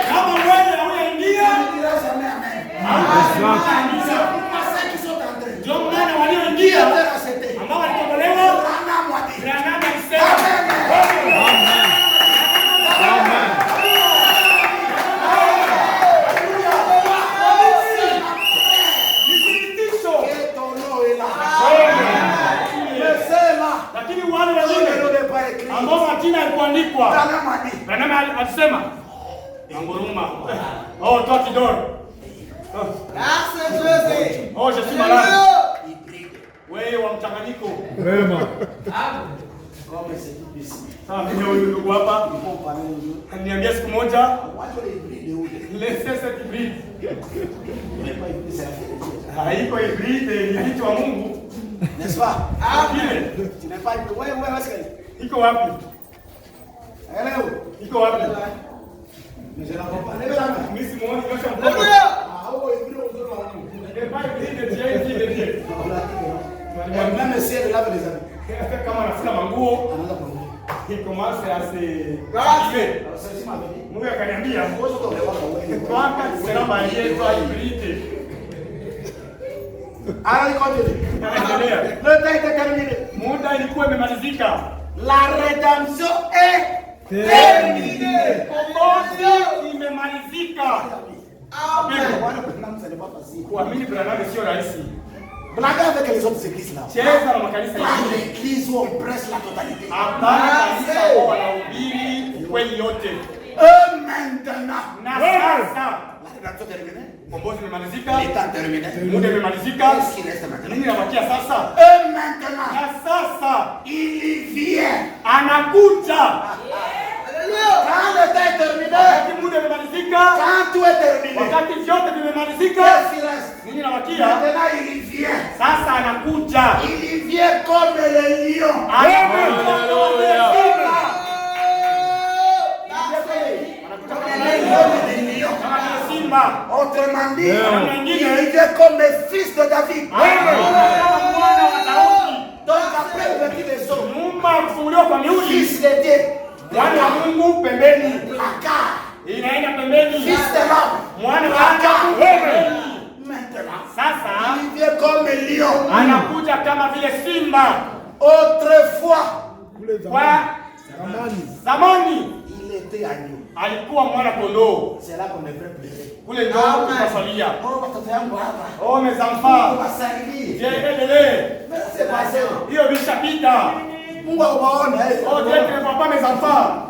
Kama wewe haujaingia, ndio maana walioingia ambao walitolewa Branham alisema lakini wale wengine ambao majina yalikuandikwa Branham alisema nguruma. Oh, toa kidoro. Oh, je suis malade. Wewe wa mchanganyiko. Vraiment. Sasa mimi huyu ndugu hapa niambia siku moja laissez cette hybride. Haiko hybride, ni vitu wa Mungu. N'est-ce pas? Tu n'es pas ouais, Iko wapi? Hello. Iko wapi? Mais je la vois pas. Mimi simuoni nyosha mkono. Ah, oh, il brille autour de la main. N'est pas hybride, Dieu dit. Même si elle lave les amis. Kama anafuna manguo, Anaanza kuongea. il commence à se Sasa mama bibi. Mungu akaniambia, Ngoja tuondoke wewe. "Twaka sera baie twa hybride." Ara iko nje. Endelea. Le temps est terminé. Muda ilikuwa imemalizika. La rédemption est terminée. Kombozi imemalizika. Amen. Kuamini Branham sio rahisi. Blaguez avec les autres églises là. Cheza na makanisa Pas mengine. l'église où on presse la totalité. Hapana kanisa ambao wanahubiri ukweli yote. Maintenant, Na sasa la rédemption terminée. kombozi imemalizika. L'état terminé. Muda imemalizika. Qu'est-ce qui reste maintenant? Nini nabakia sasa? Maintenant, Na sasa il vient. anakuja. Quand le temps est terminé, Wakati muda imemalizika, quand tout est terminé, wakati vyote vimemalizika, qu'est-ce qui reste? nini nabakia? Maintenant, il vient. Sasa anakuja. Il vient comme le lion. Anakuja kama vile simba. Comme le lion. Kama vile simba. Autrement dit, Yeah. il vient comme le fils de David. Kama mwana wa Daudi. Donc après le petit des eaux, Nyuma ya kufunguliwa kwa miuli, fils de Dieu, mwana wa Mungu pembeni. placard, Inaenda pembeni. fils de l'homme. Mwana wa Adamu pembeni. Maintenant, Sasa il vient comme le lion. anakuja kama vile simba. Autrefois, Kwa zamani il était agneau. alikuwa mwana kondoo. C'est là qu'on devrait pleurer. Kule ndio tukasalia. Oh, watoto yangu hapa. Oh, mezamfaa. Wasaidie. Je, endelee. Mais c'est passé. Hiyo bishapita. Mungu akuwaone. Oh, je, papa mezamfaa.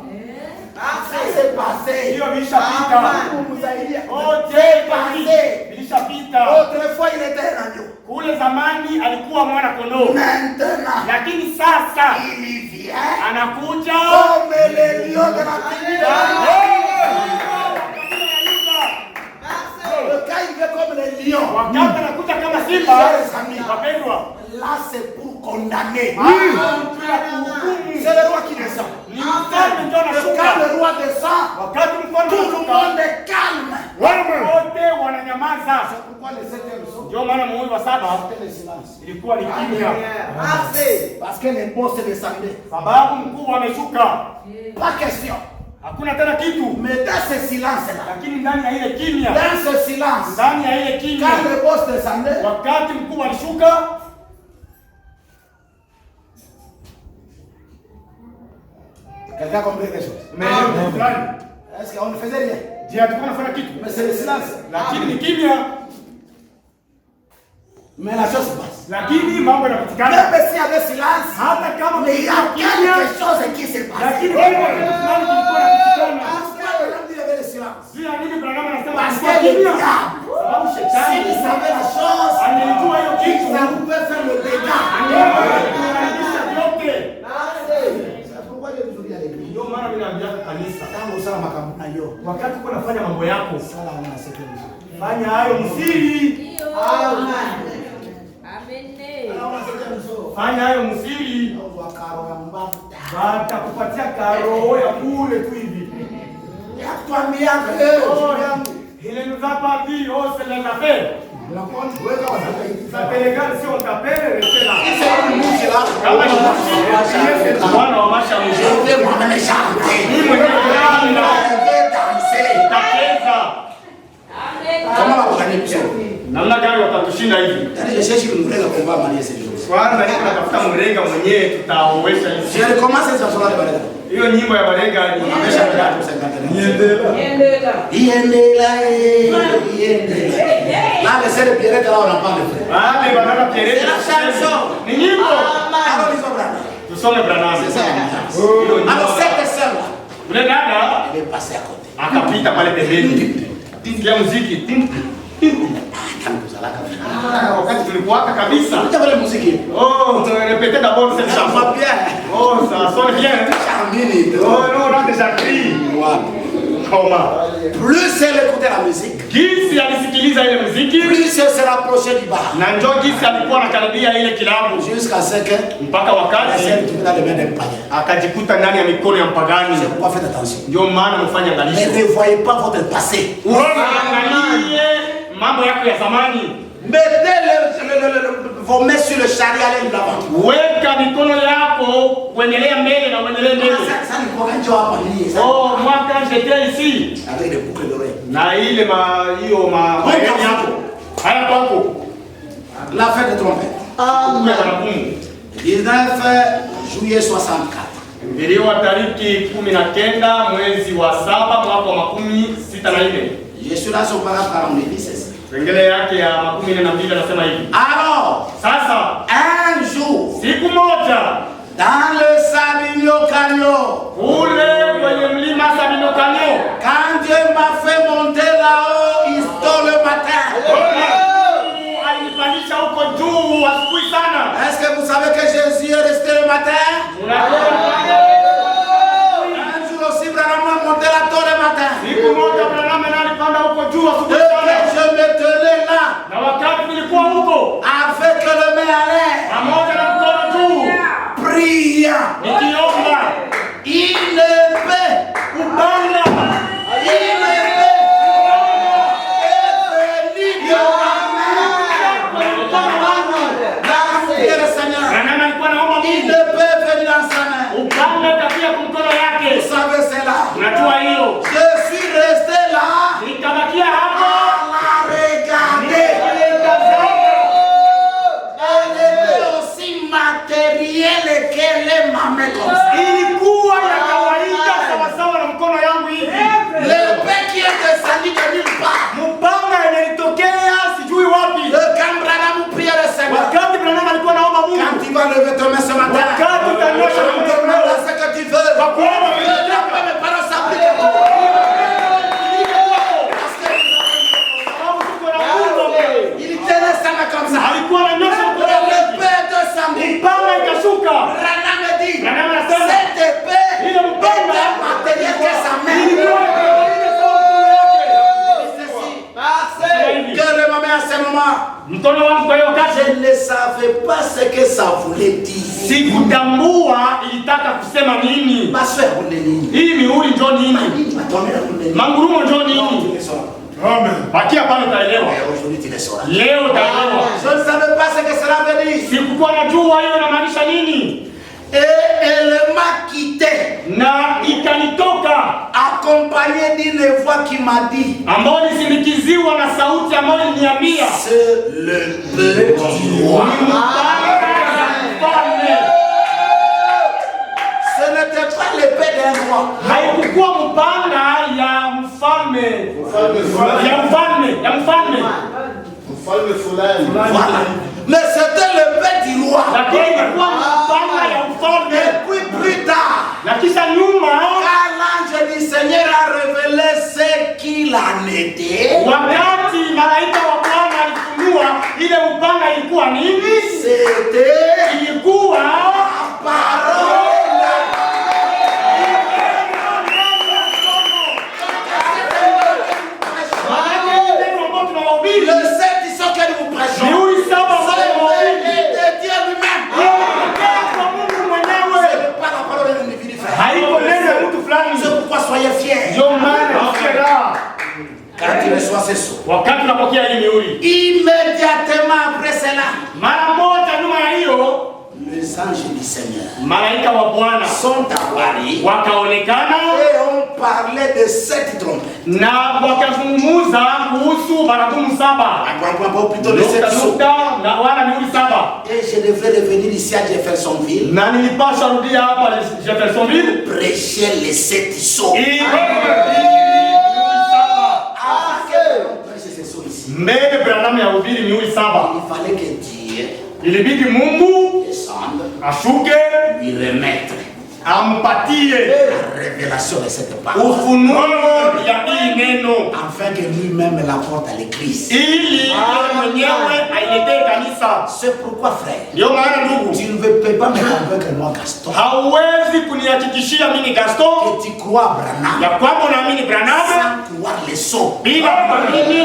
Ça c'est passé. Hiyo bishapita. Mungu msaidie. Oh, je, bishapita. Autrefois, il était un agneau. Kule zamani alikuwa mwana kondoo. Maintenant, Lakini sasa il vient anakuja comme le lion de la tribu de Le cas, il vient comme le lion. wakati anakuja kama simba. Wapendwa, Là, c'est pour condamner. anakuja kuhukumu. C'est le roi qui descend. Ni mfalme ndio Quand anashuka. le roi descend, Wakati mfalme tout le anashuka, monde est calme. wote wananyamaza. Pourquoi le septième saut? Ndio maana muhuri wa saba C'était le silence. ilikuwa ni kimya, Parce que les boss descendaient. sababu mkuu ameshuka. Pas question. Hakuna tena kitu, Mais dans ce silence-là, lakini ndani ya ile kimya, dans ce silence, ndani ya ile kimya, quand le boss descendait, wakati mkuu alishuka, quelqu'un a compris quelque chose? fulani, Est-ce qu'on ne faisait rien? je, hatukuwa nafanya kitu, Mais c'est le silence. lakini ni kimya, Mais la chose se passe. lakini mambo yanapatikana. Même s'il y avait silence, Hata kama mais il y a kimya, quelque chose qui se passe. lakini kuna kitu fulani kilikuwa kinapatikana. Pourquoi il y avait le silence? Juu ya nini Branham anasema Parce kulikuwa que le kimya? diable, Sababu shetani s'il savait la chose, angelijua hiyo kitu, ça pouvait faire le dégât. angeharibisha vyote. C'est pourquoi Dieu nous dit à l'église. Ndio maana mimi naambia kanisa, Tangu sana makambo na yo. wakati uko nafanya mambo yako, Sala wana sekelezo. fanya hayo msiri, fanya hayo msiri, Kwa karo ya mbavu. watakupatia karo ya bure tu hivi. Ya kuambia Oh, ile nous a pas dit, oh c'est les affaires. unakuwa weka wanataka. Ça te regarde si on t'appelle, restez là. Sasa ni mji la. Kama ni msiri, c'est bwana wa masha mzuri. Ndio mwana shamba. Mimi mwenyewe ndio nitacheza. Kama wakanibisha. Namna gani watatushinda hivi? Yaani je cherche kumrenga komba Maria sisi. Kwanza niko natafuta mrenga mwenyewe tutaowesha hivi. Je commence à chanson de Maria. Hiyo nyimbo ya Balenga ni Amesha kujaa tu 50. Niendela. Iendela iendela. Là les sœurs Pierrette là on en parle. wale banana Pierre. C'est la chanson. Ni nyimbo. Alors ils sont là. Tusome Branham. C'est ça. Hiyo nyimbo. Alors cette sœur là, Ule dada elle est passée à côté. akapita pale pembeni. Sikia muziki. Wakati tulikuwaka kabisa. Écoutez la musique. Oh, répétez d'abord cette Ça va chanson. bien. Oh, ça sonne bien. Charmini. Oh non, on a déjà crié. Comment? Plus elle écoutait la musique, Jinsi alisikiliza ile muziki plus elle se rapprochait du bar. na njoo jinsi alikuwa anakaribia ile kilabu Jusqu'à ce que mpaka la wakati sœur tombait dans les mains d'un païen. akajikuta ndani ya mikono ya mpagani. C'est pourquoi faites attention. Ndio maana mfanye Mais angalisho. ne voyez pas votre passé. Usiangalie mambo yako ya zamani. Mettez vos mains sur le chariot, allez de l'avant. Weka mikono yako kuendelea mbele na uendelee mbele. Ça ne pourra pas hapa ni ça. Oh, moi quand j'étais ici Avec des boucles d'oreilles. na ile hiyo maeni hapo. Haya kwako. La fête de trompette. Kumbe barakumu. 19 juillet 64. Ilihubiriwa tariki 19 mwezi wa 7 mwaka wa 64. Je suis là sur paragraphe 46. Kengele yake ya 42 anasema hivi. Alors, Sasa un jour, siku moja dans le Sabino Canyon, ule kwenye mlima Sabino Canyon, quand Dieu m'a fait monter là-haut, il tôt le matin. alipandisha huko juu asubuhi sana. Est-ce que vous savez que Jésus est resté le matin? Un jour aussi, Branham m'a monté là tôt le matin. Siku moja Branham alipanda huko juu asubuhi Et sana. je me tenais là, Na wakati nilikuwa huko avec le main à l'air, pamoja na mkono juu priant. nikiomba, Il ne peut, kupanda il ne peut, Branham alikuwa anaomba il Mungu ne peut venir dans sa main. upande tapia kwa mkono yake. Vous savez cela. Unajua hiyo. Je suis resté là Nikabakia hapo à la regarder. Elle était aussi matérielle qu'elle est ma main comme ça. ilikuwa ya kawaida sawasawa na mkono yangu hivi. Le pain qui est descendu de nulle part. Mpanga inalitokea sijui wapi. Le Cambrana nous priait le Seigneur. Wakati Branham alikuwa naomba Quand Mungu, tu vas lever ton main ce matin, wakati utanyosha mkono demande wako ce que tu veux. kwa kuomba Je Mungu, dis après mes paroles s'appliquent à toi. Parce que sababu tuko na Mungu. il tenait sa main comme ça. Alikuwa ananyosha mkono Le wake. pain descendu. Mpanga ikashuka. Branham me dit, Branham anasema cette épée ile mpanga était matérielle que sa main. ilikuwa ya kawaida sawa na mkono Que le moment à ce moment, mkono wangu. Kwa hiyo wakati je ne savais pas ce que ça voulait dire. sikutambua ilitaka kusema nini. Ma soeur voulait dire. Hii mihuri njo nini? Mangurumo njo nini? Bakia pale utaelewa. Aujourd'hui tu le sauras. Leo utaelewa. Je ne savais pas ce que cela veut dire. Sikukuwa najua hiyo inamaanisha nini. Et elle m'a quitté, Na ikanitoka accompagnée d'une voix qui m'a dit, ambayo nisindikiziwa na sauti ambayo iliniambia c'est le peu du roi. Ce n'était pas l'épée d'un roi. Haikukuwa mpanga ya mfalme. Ya mfalme. Voilà. Mais c'était l'épée du roi. Lakini ilikuwa mpanga ya mfalme. Et puis plus tard, Na kisha nyuma, quand l'ange du Seigneur a révélé ce qu'il en était, wakati malaika wa Bwana alifunua ile upanga ilikuwa nini? c'était Ilikuwa la parole. neno ambalo tunahubiri. Le sept ici que nous prêchons, Mihuri saba c'est ambayo le tunahubiri. de Dieu lui-même. Ilitokea kwa Mungu Ce mwenyewe. n'est pas la parole d'un individu, frère. Haiko neno ya mtu fulani. C'est pourquoi soyez fiers. Ndio maana tusikia Quand tu reçois ces sceaux, wakati tunapokea hii mihuri. immédiatement après cela, Mara moja nyuma ya hiyo, les anges du Seigneur malaika wa Bwana sont apparus wakaonekana et ont parlé de 7 trompettes. na wakazungumza kuhusu baragumu 7. Ou plutôt de 7 sceaux. Na wala mihuri 7. Et je devrais revenir ici à Jeffersonville, Na nilipaswa rudia hapa Jeffersonville prêcher les 7 sceaux. ili Prêcher ces sceaux ici. mbele Branham ya hubiri mihuri 7. Il fallait que Dieu Ilibidi Mungu descende, ashuke lui remettre ampatie la révélation de cette parole, ufunuo ya hii neno afin que lui-même l'apporte à l'église. ili yeye mwenyewe ailetee kanisa. C'est pourquoi, frère, Ndio maana ndugu, tu ne peux pas me convaincre moi, Gaston, hauwezi kunihakikishia mimi Gaston que tu crois à Branham ya kwamba naamini Branham sans croire les sceaux. bila kuamini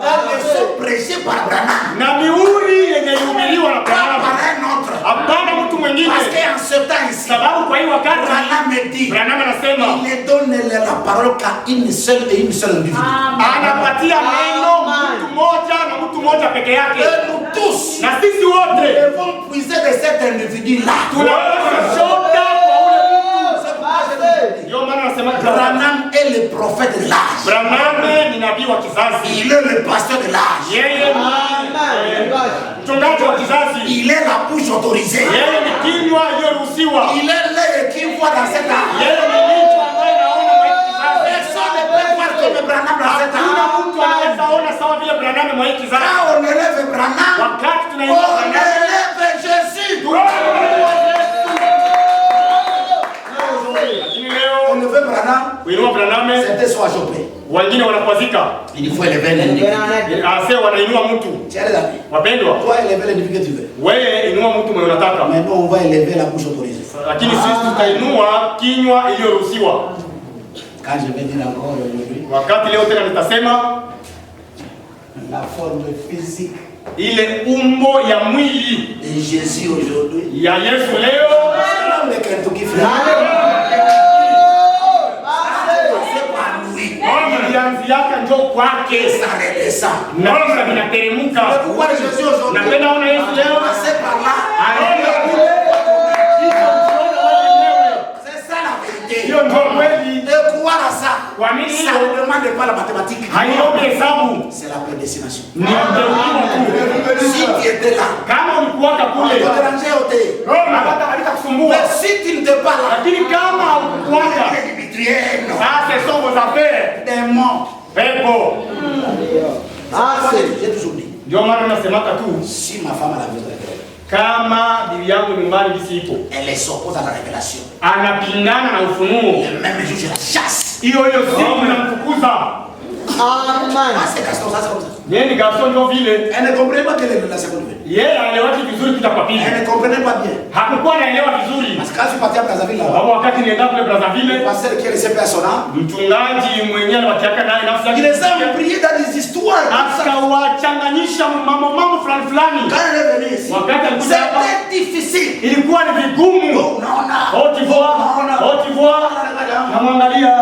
Les sceaux prêchés par Branham, na mihuri yenye ihubiriwa na pas Branham, par un autre. hapana mtu mwingine. Parce qu'en ce temps ici, Sababu kwa hii wakati Branham me dit, Branham anasema il ne donne la parole qu'à une seule et une seule individu. anapatia neno mtu mmoja na mtu mmoja peke yake, Et nous tous, na sisi nous wote devons puiser de cet individu-là. tunashota kwa ule mtu. C'est pourquoi je dis, Ndio maana anasema Branham est le prophète de l'âge. Branham ni nabii wa kizazi. Il est le pasteur de l'âge. Yeye ni mchungaji wa kizazi. Il est la bouche autorisée. Yeye ni kinywa iliyoruhusiwa. Il est l'œil qui voit dans cet âge. Yeye ni mtu ambaye anaona mwa hiki kizazi. Personne ne peut voir comme Branham dans cet Hakuna âge. mtu anaweza ona sawa vile Branham mwa hiki kizazi. Quand on élève Branham, Wakati tunainua on Branham, élève Jésus. lakini leo On élève Branham, kuinua Branham, c'était soit chopé. wengine wanakwazika. Il faut élever l'individu. Ase wanainua mtu. Tiens les amis. Wapendwa, Toi élever l'individu que tu veux. wewe inua mtu mwenye unataka. Maintenant on va élever la bouche autorisée. Lakini sisi tutainua kinywa iliyoruhusiwa. Quand je vais dire encore aujourd'hui, Wakati leo tena nitasema la forme physique ile umbo ya mwili de Jésus aujourd'hui. ya Yesu leo. L'homme de Kentucky frère. Ilianziaka njo kwake Ça redescend. na kisha vinateremka. Pourquoi Jésus aujourd'hui? Napenda ona Yesu leo Passer par là. C'est ça la vérité. hiyo ndio kweli. Et croire à ça, Kwa nini ça hiyo? ne demande pas la mathématique. Haiombi hesabu, C'est la prédestination. ni kuteuliwa tu. Si tu étais là, Kama ulikuwaka on kule te dérangeait au thé. Roma halitakusumbua, Mais si tu n'étais pas là, lakini kama haukuwaka, ça ce sont vos affaires. démon. Pepo. J'ai toujours dit, Ndio maana nasemaka tu, si ma femme a la maison, kama bibi yangu nyumbani bisi ipo elle s'oppose à la révélation. anapingana na ufunuo, Le même jour, je la chasse. hiyo siku namfukuza. Amen. Ah, c'est Gaston, ça c'est comme ça. Yeye ni garçon ndio vile. Elle ne comprenait pas quelle est la seconde nouvelle. Yeye anaelewaki vizuri kuja kwa pili. Elle ne comprenait pas bien. Hakukuwa anaelewa vizuri. Parce que quand je suis parti à Brazzaville là-bas, Sababu wakati nienda kule le Brazzaville, pasteur qui est laissé personnel, mchungaji mwenyewe aliwakiaka naye nafsi il yake. les a priés dans des histoires. Akawachanganyisha mambo fulani fulani. Quand elle est venue ici, Wakati alikuja hapa, c'était difficile. ilikuwa ni vigumu. Oh, non, non. Tu vois, namwangalia.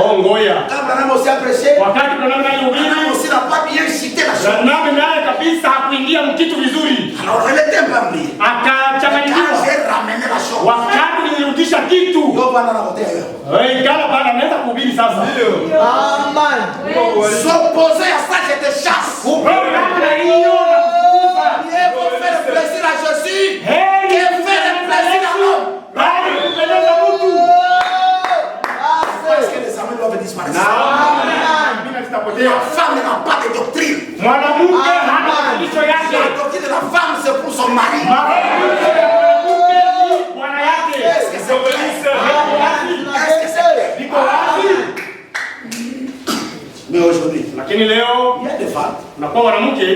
Oh, ngoya. Quand Branham aussi a prêché, Wakati Branham naye Branham ubiri, aussi n'a pas bien cité la chose. Branham naye kabisa hakuingia mkitu vizuri. Alors elle était un peu embrouillée. Quand Akachanganyikiwa. j'ai ramené la chose, Wakati nilirudisha kitu, yo bana na côté ailleurs. ikala bana anaweza kuhubiri sasa. Amen. S'opposer à ça, je te chasse. Namna hiyo nakukuza. Il faut faire plaisir à Jésus. Heri Et faire plaisir à l'homme. bali kupendeza mtu. Parce que les amis doivent disparaître. Mimi sitapotea. La femme n'a pas de doctrine. Mwanamke hana mafundisho La yake. doctrine de la femme, c'est pour son mari. Mafundisho ya mwanamke ni bwana yake. Est-ce que c'est vrai? Est-ce que c'est vrai? Liko wazi. Mais aujourd'hui, Lakini leo il y a des femmes unakuwa mwanamke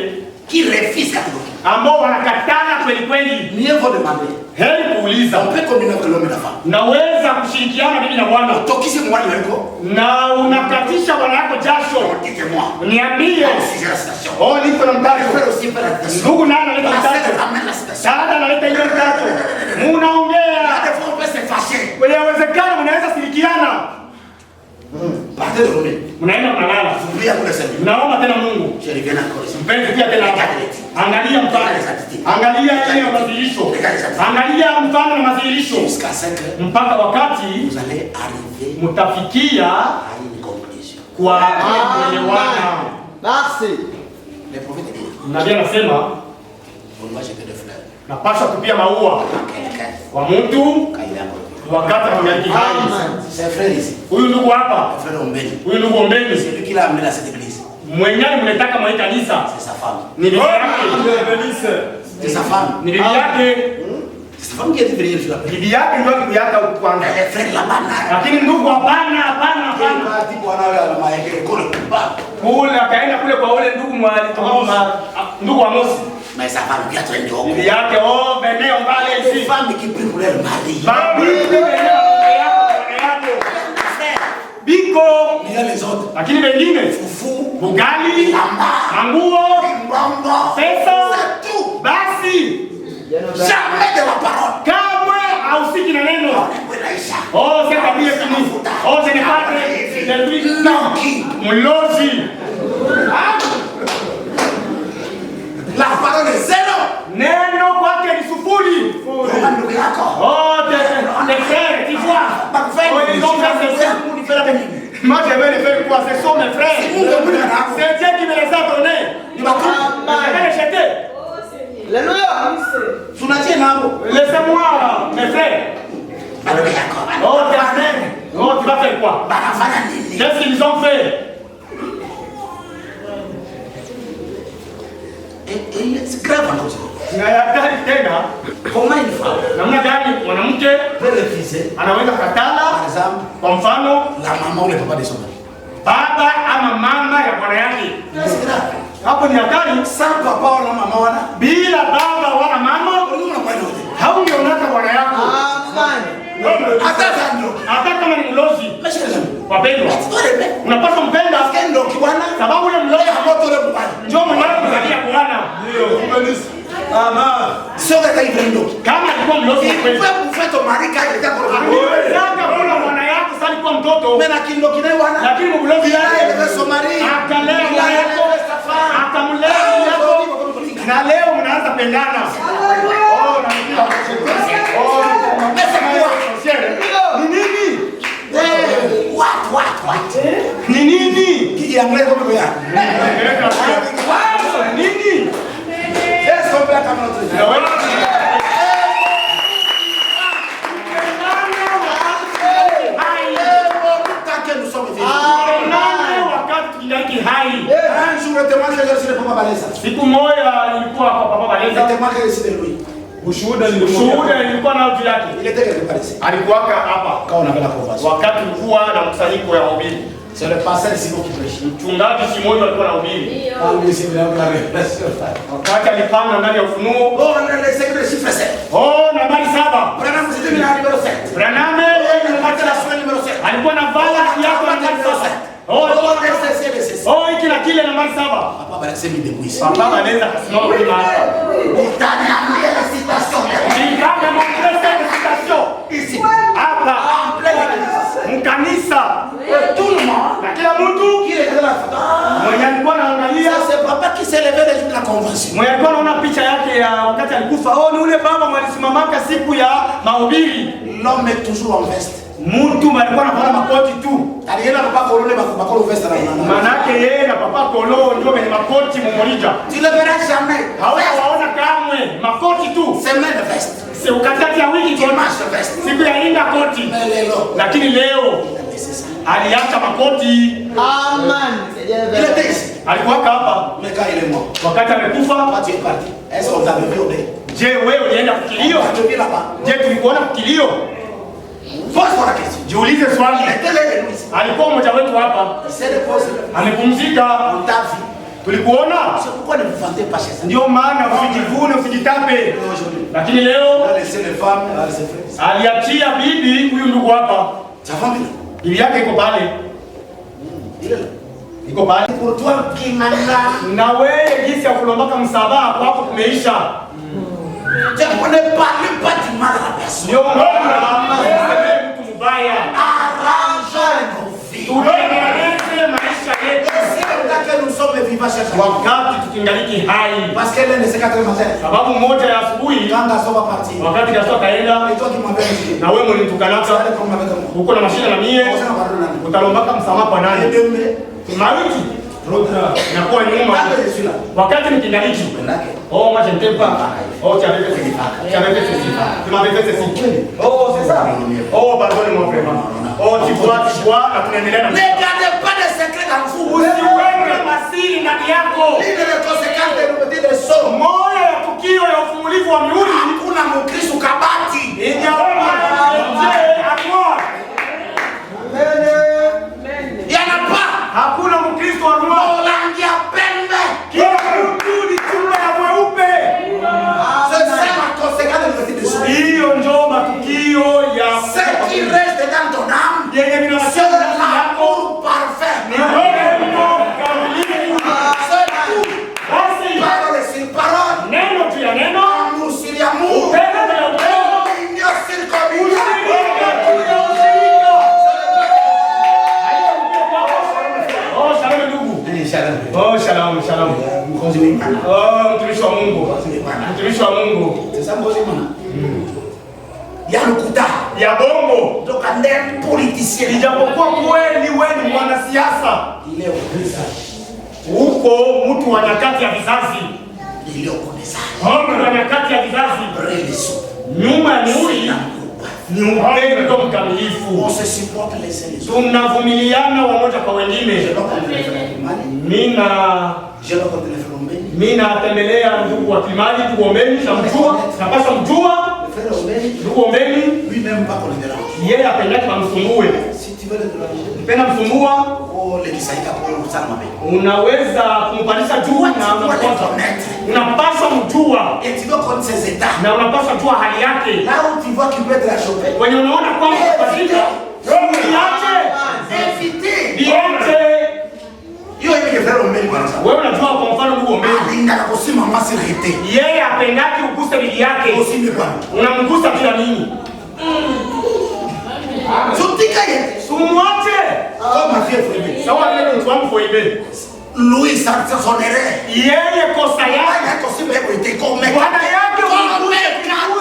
qui refusent catégoriquement. ambao wanakatana kweli kweli. Mieux vaut demander. Heri kuuliza. On peut combiner entre l'homme et la femme. Naweza kushirikiana bibi na bwana Tokisi mwani wako. na unakatisha bwana yako jasho. Dites-moi. Niambie. Si j'ai la citation. Oh, niko na Je mtajo. vais aussi faire la citation. Ndugu naye analeta La mtajo. sœur ramène la citation. Dada analeta ile mtajo. Munaongea. Des fois, on peut se fâcher. Inawezekana mnaweza sirikiana. Partez de Romain. Mnaenda mnalala. Priez pour le Seigneur. Mnaomba tena Mungu. Je reviens encore ici. Mpenzi pia tena hapa. Angalia mfano. Angalia ile masilisho. Angalia mfano na masilisho. Jusqu'à 5 heures, Mpaka wakati vous allez arriver mtafikia à une conclusion. kwa kuelewana. Merci. Les prophètes disent, Nabii anasema on doit jeter des fleurs napaswa kupia maua à quelqu'un kwa mtu quand il est encore. wakati ameaki hai. Ses frères ici, Huyu ndugu hapa, les frères ont béni. huyu ndugu ombeni, C'est lui qui l'a amené à cette église. mwenyewe mletaka mwa hii kanisa C'est sa femme. ni bibi yake, C'est sa femme. ni bibi yake, C'est sa femme qui a été venue jusqu'à bibi yake ndio kuyaka huku kwanza. les frères là-bas. Lakini ndugu hapana, hapana, hapana. Kule akaenda kule kwa ule ndugu mwalitoka ndugu wa Mosi. Mais sa femme qui a traîné au Bibi yake oh venez on va aller Les ici. femmes qui prient pour leur mari. Bibi venez on yako. Biko Il y a les autres. lakini wengine Foufou, bugali, manguo, Mbongo, pesa, c'est tout. basi Jamais de la parole. kamwe hausiki na neno. Oh, c'est pas bien fini. Oh, ce n'est pas de lui. Non, qui? Mlozi. La parole est zéro. Neno kwake ni sufuri. Oh, tes frères, tu vois. Oh, ils ont fait ça. Moi, je vais le faire quoi? Ce sont mes frères. C'est Dieu qui me les a donnés. Je vais les jeter. Alléluia. Laissez-moi, mes frères. Oh, Ternel. Oh, tu vas faire quoi? Qu'est-ce qu'ils ont fait? C'est grave encore. Comment il fait? Namna gani mwanamke anaweza katala kwa mfano la maman ou le papa de son mari. Baba ama mama ya bwana yake. Hapo ni hatari. Sans papa wala mama wala bila baba wala mama haungeonaka bwana yako. Hata kama ni mlozi. Wapendwa, unapaswa mpenda sababu ule mlozi ndio mwanao kuzalia bwana. Kama alikuwa mlozi kweli. Kuna mwana yako sasa alikuwa mtoto. Lakini mlozi yake akalea mwana yako, akamlea yako. Na leo mnaanza pendana. Oh, na ni nini? What? Ni nini? Kiangalia kwa mimi yako. Nini? Yes, kompla kama ndio. Siku moja nilikuwa kwa Papa Baleza. Ushuhuda nilikuwa nao juu yake. Alikuwa hapa wakati ulikuwa na mkusanyiko ya wahubiri. C'est le pasteur Simon qui prêche. Mchungaji Simon alikuwa anahubiri. Wakati alipanda ndani ya ufunuo. Oh, le secret de chiffre 7. Oh, nambari 7. Branham c'était le numéro 7. Branham le numéro 7. alikuwa na vala yako nambari 7. Oh, hiki na kile nambari 7. Papa Baleza mimi debout. Papa Baleza kasimama kwa hapa. Utaniambia la citation. Nitaka mpresa citation. Ici. Hapa En plein église. Mkanisa. Tout le monde. Na kila mtu qui est dans la photo. mwenye alikuwa anaangalia C'est papa qui s'est levé le jour de la convention. mwenye alikuwa anaona picha yake ya wakati alikufa. Oh, ni ule baba mwalisimamaka siku ya mahubiri. L'homme est toujours en veste. Mtu alikuwa anavaa makoti tu. Alienda papa kolone bakolo veste na mama. Manake yeye na papa Kolo ndio wenye makoti mumolija. Tu le verras jamais. Hawaona kamwe makoti tu. Semaine de veste. Si ukatati ya wiki Dimanche de veste. siku ya inda koti. Lakini leo aliacha makoti. Amen. Il était ici. Alikuwa hapa. Mais quand il est mort, Wakati amekufa, tu es parti. Est-ce qu'on t'a vu au dé? je wewe ulienda kukilio? Tu vis là-bas. Je tulikuona kukilio? Pose-toi la question. Jiulize swali. Alikuwa mmoja wetu hapa. C'est le poste. Amepumzika. On t'a vu. Tulikuona. C'est pourquoi ne vous vantez pas chez ça. Ndio maana usijivune, usijitape. Lakini leo laissez les femmes, ses frères. aliachia bibi huyu ndugu hapa. Sa femme. Bibi yake iko pale. Iko pale. Pour toi qui manda. Na wewe jinsi ya kulombaka msamaha kwako kumeisha. Je ne parle pas du mal à la personne. Ndio maana mtu mbaya. Arrangeons nos vies. Tutengeneze maisha yetu. C'est comme ça que nous sommes vivants chez toi. Wakati tukingaliki hai. Parce qu'elle est de ces 4 matins. Sababu moja ya asubuhi Quand Gaston va partir. wakati Gaston kaenda Et toi qui m'avais dit. na wewe mlitukanaka Ça allait comme avec moi. uko na mashina na mie utalombaka msamaha kwa nani? Mawiki inakuwa nyuma wakati mkingaliki. Oh, moi je ne t'aime pas. Oh, tu avais fait ceci. Tu avais fait ceci. Tu m'avais fait ceci. Oh, c'est ça. Oh, pardonne-moi vraiment. Oh, tu vois, na tunaendelea na. Ne gardez pas de secret dans vous. Usiweke masiri ndani yako. L'une des conséquences de l'ouverture des sceaux. Moja ya tukio ya ufumulivu wa mihuri. Hakuna Mkristo kabati. Hakuna Mkristo wa roho. Rangi ya pembe. Kila mtu ni chumba ya mweupe. C'est ça la conséquence de l'ouverture des sceaux. Hiyo ndio matukio ya Ce qui reste dans ton âme. yenye vinawasha ndani yako. Parfait. Ni wewe ndio kamilifu. C'est tout. Basi Parole sur parole. neno tu ya neno. Amour sur amour. Upendo na upendo. Union sur communion. Oh, shalom ndugu. Oh, shalom, shalom. Oh, mtumishi wa Mungu. Mtumishi wa Mungu. C'est ça mon Dieu. Il y a le kuta. Ya bongo. Donc un des politiciens. Ijapokuwa kweli wewe ni mwanasiasa. Il est au visage. Huko mtu wa nyakati ya vizazi. Il est au connaissance. Mtu wa nyakati ya vizazi. Religion. Nyuma ya mihuri Ni upendo mkamilifu. On se supporte les uns les autres. Tunavumiliana wamoja kwa wengine. Mimi natembelea ndugu wa Kimani, tuombeni, namjua, napaswa mjua. Ndugu ombeni, lui même pas qu'on le dérange. Yeye apendaki mamsumbue. Si tu veux le déranger, Penda msumbua, unaweza kumpandisha juu na unapaswa mjua. Et tu dois connaître ses états. Na unapaswa jua hali yake. Là où tu vois qu'il peut être la chauffée. Kwenye unaona kwamba kubadilika, niache. Niache. Hiyo hivi frère Ombeni kwanza. Wewe unajua kwa mfano ndugu Ombeni. Inga kusema masi na hete. Yeye apendaki ukuse bidii yake. Usime bwana. Unamgusa kila nini? Sotika yeye. Sumwache. Kama fie Foibe. Sawa vile mtu wangu Foibe. Louis Sartre sonere. Yeye kosa yake kosime hebu itekome. Bwana yake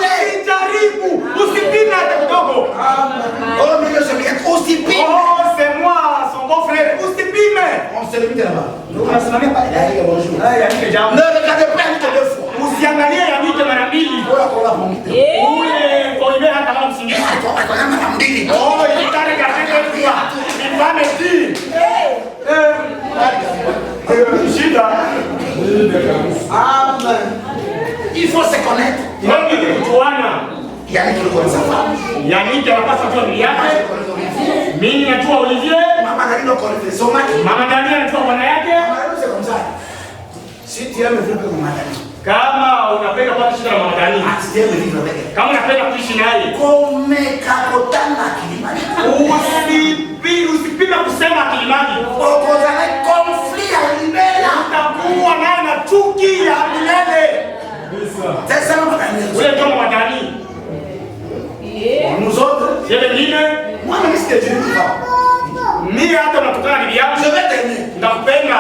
usijaribu. Usipime hata kidogo. Oh mimi je viens usipime. Oh c'est moi son beau frère. Usipime. On se limite là-bas. Nous tunasimamia pale. Bonjour. Yanike jambo. Ne regardez pas deux fois. Usiangalie Yanike mara mbili. Ule Foibe hata kama msingizi. Mara mbili. Oh, itare katika kwa. Nifanye si. Shida. Amen. Il faut se connaître. Yanike kujuana. Yanike le connaît sa femme. Yanike anapaswa kujua bibi yake. Mimi najua Olivier. Mama Dani connaît son mari. Mama Dani anajua bwana yake. C'est comme ça. Si tu aimes vivre avec Mama Dani. Kama unapenda kwa shida na Mama Dani. Si tu aimes vivre avec elle. Kama unapenda kuishi naye. Come kakotana kilimani. Usipime kusema kilimani. Opozana conflit à l'imela. Utakuwa naye na chuki ya milele. C'est ça Mama Dani. Ule ndio Mama Dani. Nous autres, Yeye wengine, moi même si tu es Dieu, mimi hata natukana bibi yangu. je vais t'aimer. Nakupenda.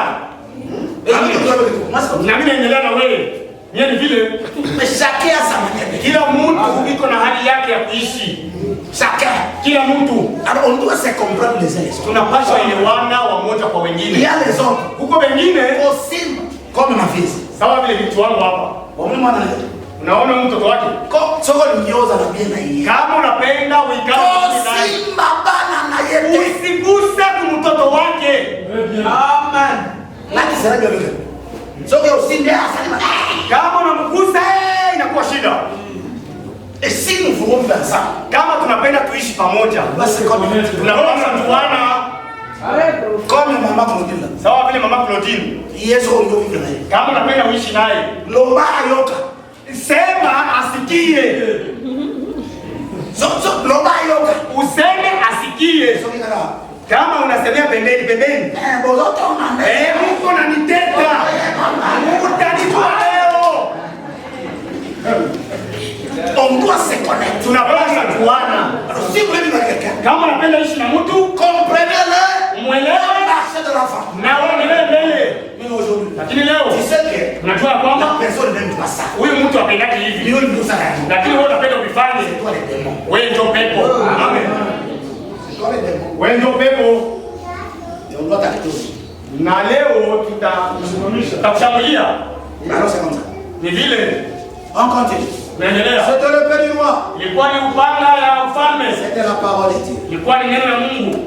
Na mimi naendelea na wewe. Yeye ni vile. Mais chacun a sa manière. Kila mtu iko na hali yake ya kuishi. Chacun. Kila mtu. Alors on doit se comprendre les uns les autres. Tunapaswa elewana wamoja kwa Il y wengine. a les autres. Huko wengine Aussi, comme ma fille. sawa vile vitu wangu hapa. Wamema na Unaona mtoto wake? soko nyoza na bien na yeye. Kama unapenda uikane naye. Simba bana na yeye. Usiguse mtoto wake. Amen. Na kisara bien avec. Soko usinde asalima. Kama unamgusa inakuwa shida. Et si nous voulons faire ça, Kama tunapenda tuishi pamoja, basi tunapaswa tuana comme maman Claudine. sawa vile mama Claudine. Yesu ndio vivre naye. Kama unapenda uishi naye, Lomba ayoka. sema asikie. So lomba ayoka. Useme asikie. So kingara. Kama unasemea pembeni. Bozoto mama. Mungu ananiteta. Utanijua leo. On doit se connaître. Tunapaswa tuana. Alors si vous voulez vivre avec quelqu'un, Kama unapenda ishi na mtu, comprenez-le. mwelewe Marche de l'enfant. na wewe ni mbele. Mais aujourd'hui, Lakini leo tu sais que unajua la kwamba personne n'aime pas ça. huyu mtu apendaki hivi. Lui, il nous a dit. Lakini wewe unapenda uvifanye. C'est toi les démons. Wewe ndio pepo. Amen. C'est toi les démons. Wewe ndio pepo. Et on doit t'arrêter aussi. Na leo tutakushambulia. Alors c'est comme ça. Ni vile On continue. naendelea. C'était le Père du roi. Ilikuwa ni upanga ya ufalme. C'était la parole de Dieu. Ilikuwa ni neno la Mungu.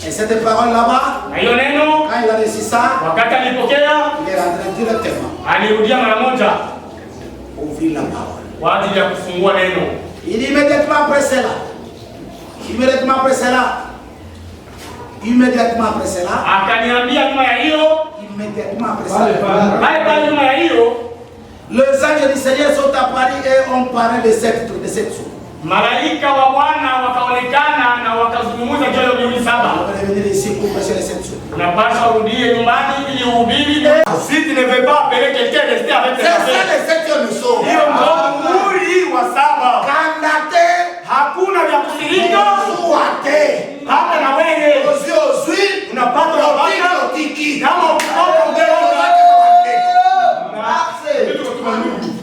Et cette parole là-bas, Na hiyo neno quand il a reçu ça, wakati alipokea, il est rentré directement alirudia mara moja ouvrir la parole. kwa ajili ya kufungua neno. Il immédiatement après cela, immédiatement après cela, Akaniambia nyuma ya hiyo, immédiatement après cela, pale nyuma ya hiyo, les anges du Seigneur sont apparus et ont parlé de cette chose. malaika wa Bwana wakaonekana na wakazungumza juu ya miuli saba. On va revenir ici pour prêcher les 7 jours. Unapaswa urudie nyumbani ili uhubiri. Si tu ne veux pas appeler quelqu'un rester avec C'est ça les 7 jours. hiyo ndio muhuri wa saba. Candaté, Hakuna vya kusirika Ouate, hata na wewe Ozui, unapata baraka Otiki, kama ukitoka mbele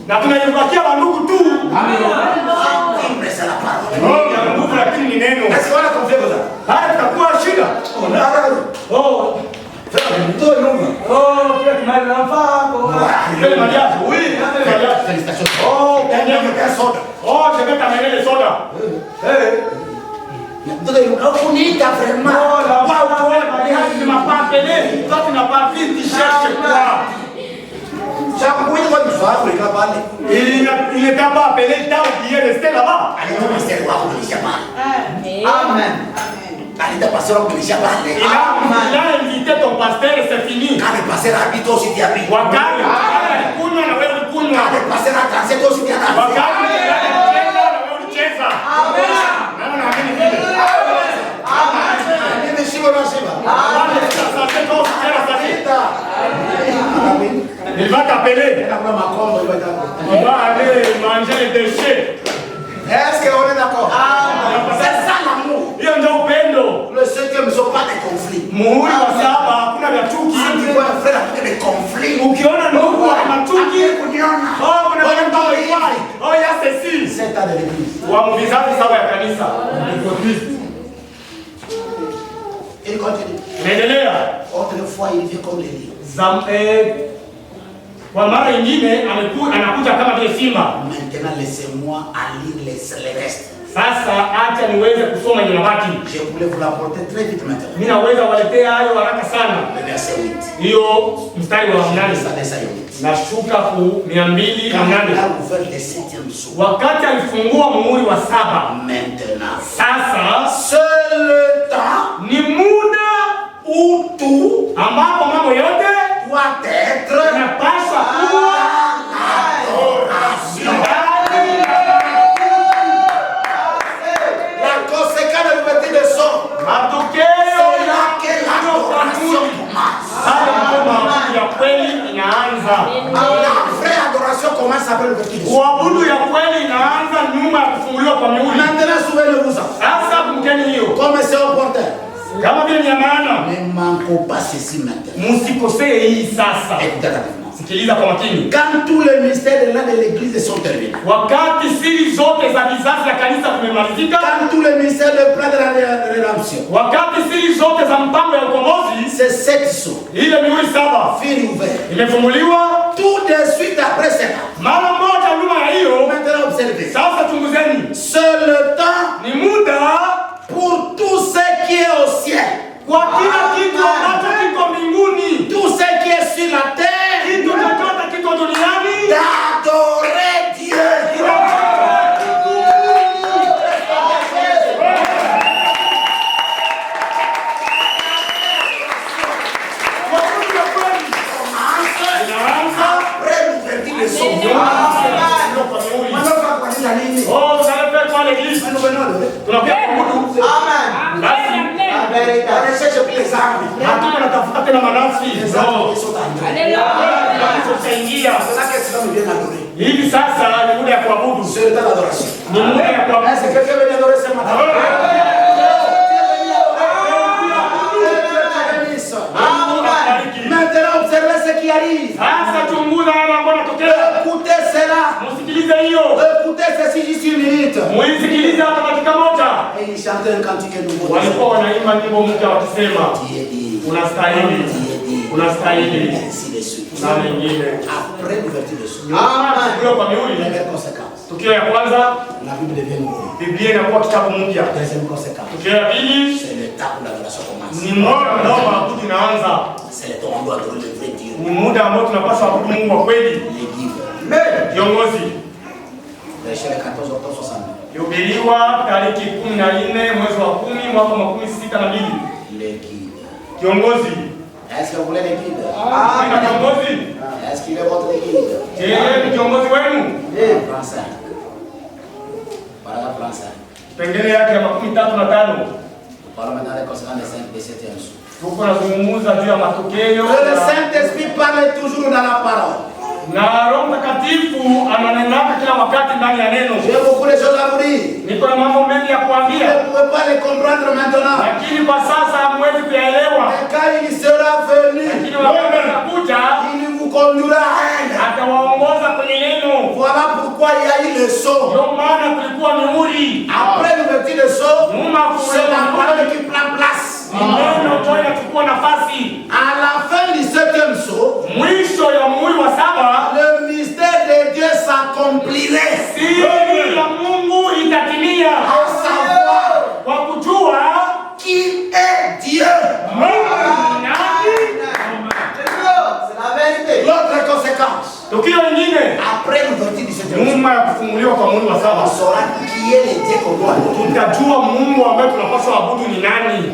na tunaibakia bandugu tu. c'est la parole. Oh, ya nguvu lakini ni neno. Est-ce qu'on a compris ça? Haya tutakuwa shida. Oh, quel mariage? Oui, mariage. Félicitations. Oh, Il y a un soda. oh, je vais t'amener le soda. Kuniita vraiment. Tu m'as pas appelé. Toi, tu n'as pas vu, tu cherches quoi? Il ne t'a pas appelé, il t'a oublié de rester là-bas. Amen. Il a invité ton pasteur et c'est fini. Il va t'appeler. Il va aller manger les déchets. Est-ce qu'on est d'accord? C'est ça l'amour. Le septième ne sont pas des conflits. Si tu vois un frère avec des conflits, c'est à l'église. Il continue. Autrefois, il vient comme les lions. Maintenant, laissez-moi lire les restes. Sasa acha niweze kusoma yanabaki. Je voulais vous l'apporter très vite maintenant. Mimi naweza waletea hayo haraka sana. Le verset 8. Hiyo mstari wa 8. Nashuka ku 208. Wakati alifungua muhuri wa 7. Maintenant. Sasa c'est le temps ni muda où tout ambapo mambo yote doit être yanapaswa kuwa adoration. La vraie adoration commence après le vertige. Maintenant, souvenez-vous ça. Comme c'est important. Ne manquons pas ceci maintenant. Écoutez attentivement. Quand tous les mystères de l'église sont terminés. Quand tous les mystères de plan de la rédemption. C'est 7 sceaux. Fil ouvert. Tout de suite après cela. Maintenant observez. C'est le temps pour tout ce qui est au ciel. Tout ce qui est sur la terre. D'adorer Dieu. Après l'ouverture des sceaux. Oh, vous allez faire quoi l'église? Nous venons de Amen. Hivi sasa ni muda ya kuabudu. C'est le temps d'adoration. Ni muda ya kuabudu. Est-ce que quelqu'un veut adorer ce matin? Maintenant observez ce qui arrive. Écoutez cela. Écoutez ceci juste une minute. Et ils chantaient un cantique nouveau. Ainsi de suite. Après l'ouverture de sceaux. Première conséquence. La Bible devient nouvelle. Deuxième conséquence. C'est le temps où l'adoration commence. C'est le temps où on doit adorer le vrai Dieu. Verset 14 octobre 62. Ilihubiriwa tariki 14 mwezi wa 10 mwaka 1962. Les guides. Kiongozi. Est-ce que vous voulez les guides? Kiongozi. Est-ce qu'il est votre guide? Je kiongozi wenu. Français. Paragraphe français. Pengine yake ya 35. Parlons maintenant des conséquences des 7e sceaux. Tuko nazungumza juu ya matokeo. Le Saint-Esprit parle toujours dans la parole. Na Roho Mtakatifu ananenaka kila wakati ndani ya neno. J'ai beaucoup de choses à vous dire. Niko na mambo mengi ya kuambia. Vous ne pouvez pas les comprendre maintenant. Lakini kwa sasa hamwezi kuyaelewa. Mais quand il sera venu, Lakini wakati anakuja, il vous conduira à elle. atawaongoza kwenye neno. Voilà pourquoi il y a eu le sceau. Ndio maana kulikuwa mihuri. Après l'ouverture de sceau, c'est la parole qui prend place. Neno ndio inachukua nafasi. À la fin du 7e sceau, Mwisho ya muhuri wa 7, le mystère de Dieu s'accomplirait. siri ya Mungu itatimia. À savoir, Kwa kujua kufunguliwa kwa muhuri wa saba, tutajua Mungu ambaye tunapaswa abudu ni nani.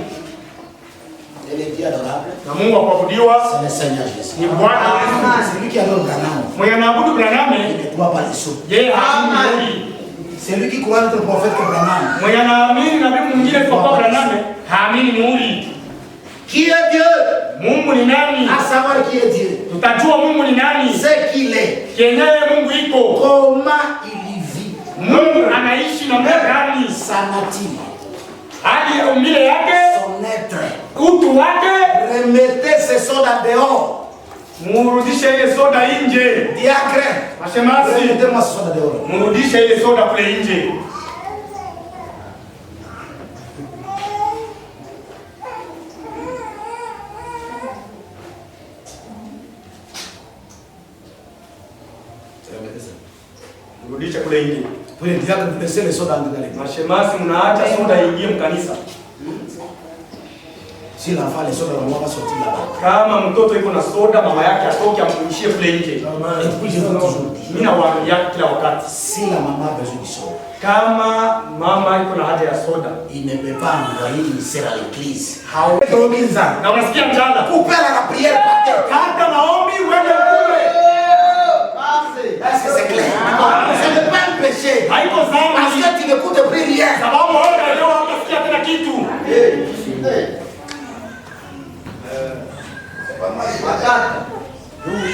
Na Mungu wa kuabudiwa ni Bwana. Mwenye anaabudu Branham, yeye haamini. Celui qui croit être prophète Branham, mwenye anaamini nabii mwingine kwa Branham, haamini muhuri. Qui est Dieu? Mungu ni nani? À savoir qui est Dieu. Tutajua Mungu ni nani. C'est qu'il est. Kenye Mungu iko. Comment il vit. Mungu anaishi namna gani? Sa nature. Hali ya umbile yake. Son être. Utu wake. Remettez ces sodas dehors. Murudishe ile soda nje. Diacre. Mashemasi. Remettez-moi ce soda dehors. Murudishe ile soda kule nje. Rudisha kule nje. Pour les diacres, vous laissez les sodas dans l'église. Mashemasi mnaacha soda ingie mkanisa. Si l'enfant les sodas ne vont pas sortir là-bas. Kama mtoto yuko na soda mama yake atoke amrudishie kule nje. Et puis je vous toujours. Mimi nawaambia kila wakati. Si la maman a besoin de soda. Kama mama yuko na haja ya soda, il ne peut pas envoyer une sœur à l'église. Na unasikia mjana. Couper la prière par terre. Kata maombi uende kule. Est-ce que c'est clair? Ce n'est pas un péché. Haiko zambi. Parce que tu n'écoutes plus rien. Sababu wewe leo hutasikia tena kitu. C'est pas mal. Oui.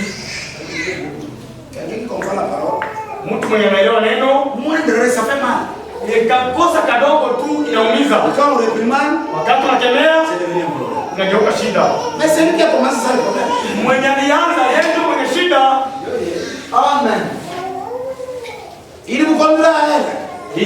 Quelqu'un qui comprend la parole. Mtu mwenye anaelewa neno, Moindre, ça fait mal. Ikakosa kadogo tu inaumiza. Quand on réprimande, Wakati unakemea, c'est devenu un problème. unageuka shida. Mais c'est lui qui a commencé ça le problème. Mwenye alianza yeye ndio mwenye shida. Amen. Il vous conduira à elle.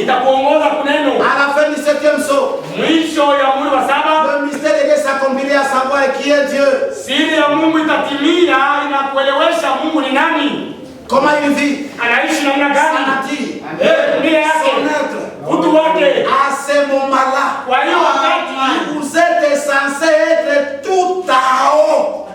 Itakuongoza kuneno. À la fin du 7e saut, Mwisho ya muhuri wa saba, le mystère de Dieu s'accomplira à savoir qui est Dieu. siri ya Mungu itatimia, inakuelewesha Mungu ni nani. Comment il vit. Anaishi namna gani? Sa nature. Mila yake. Son être. Utu wake. À ce moment-là, Kwa hiyo wakati vous êtes censé être tout en haut.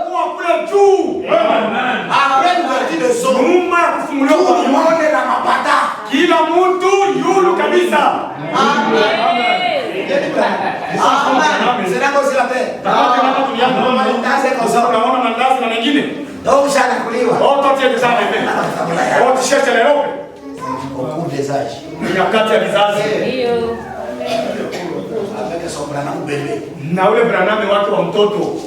kuwa kule juu. Après l'ouverture de son, Nyuma ya kufunguliwa tout kwa le Mungu. monde est dans ma pata. Kila mtu yulu kabisa. Amen. C'est là qu'on se l'appelle. Tazama hapa tulianza tunaona mandazi na mengine. Donc, j'anakuliwa. Wote tie sana hivi. Wote sheshe leo. Au cours des âges. Nyakati ya vizazi. Avec son Branham bébé. Na ule Branham wake wa mtoto.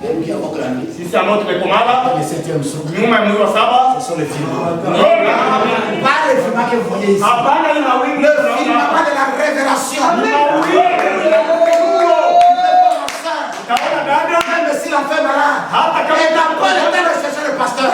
Même qui a proclamé. Sisi ambao tumekomala Le 7e saut. nyuma ya mwezi wa saba. Ce sont les films. Pas les films que vous voyez ici. Hapana ni mawingu. Le film pas de la révélation. Utaona dada Même si la femme est là. hata kama Elle n'a pas le temps de chercher le pasteur.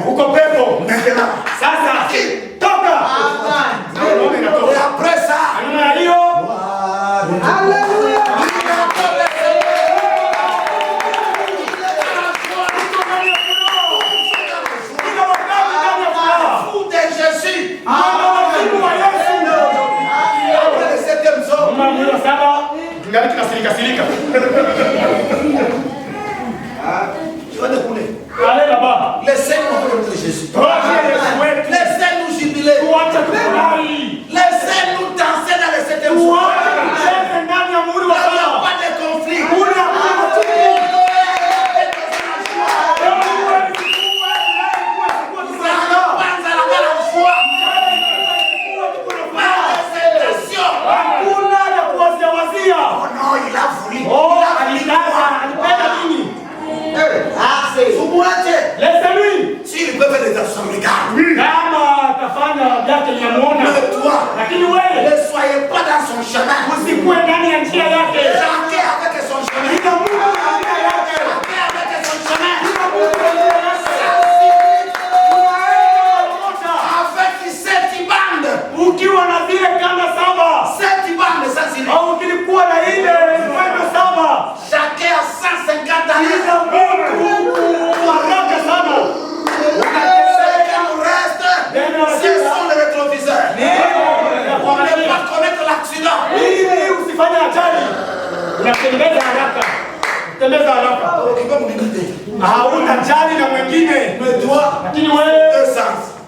uko pepo sasa toka. Et après ça, Nyuma ya hiyo Alléluia. Allez là-bas. Laissez-nous de Jésus. Laissez-nous Laissez-nous jubiler. Laissez-nous danser dans le 7e jour. Il n'y a pas de conflit. Oh non, il a voulu. Vous mourrez. S'il peut faire des actions, regarde. Mais toi, ne soyez pas dans son chemin. Chacun avec son chemin. Chacun avec son chemin. unatembeza haraka. Tembeza haraka. Hauna jali na mwingine. Lakini wewe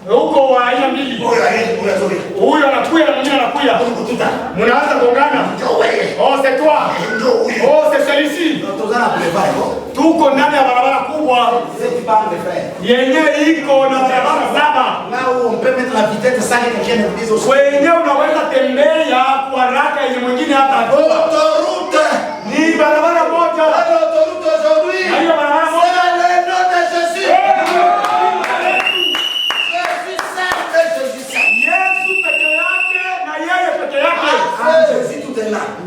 huko wa aina mbili. Huyo anakuja na mwingine anakuja. Mnaanza gongana. Oh, c'est toi. Oh, c'est celui-ci. Tuko ndani ya barabara kubwa. Yenye iko na barabara 7. Wenye unaweza tembea kwa haraka yenye mwingine hata. Ni barabara moja. Hiyo barabara moja.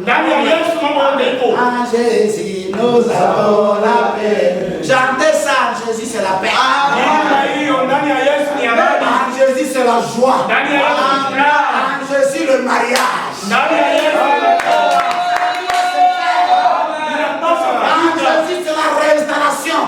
Ndani ya Yesu mambo yote ipo. En Jésus nous avons la paix. Chantez ça, en Jésus c'est la paix. Ndani ya Yesu ni amani. En Jésus c'est la joie. Ndani ya Yesu ni furaha. En Jésus le mariage. Ndani ya Yesu en Jésus c'est la restauration.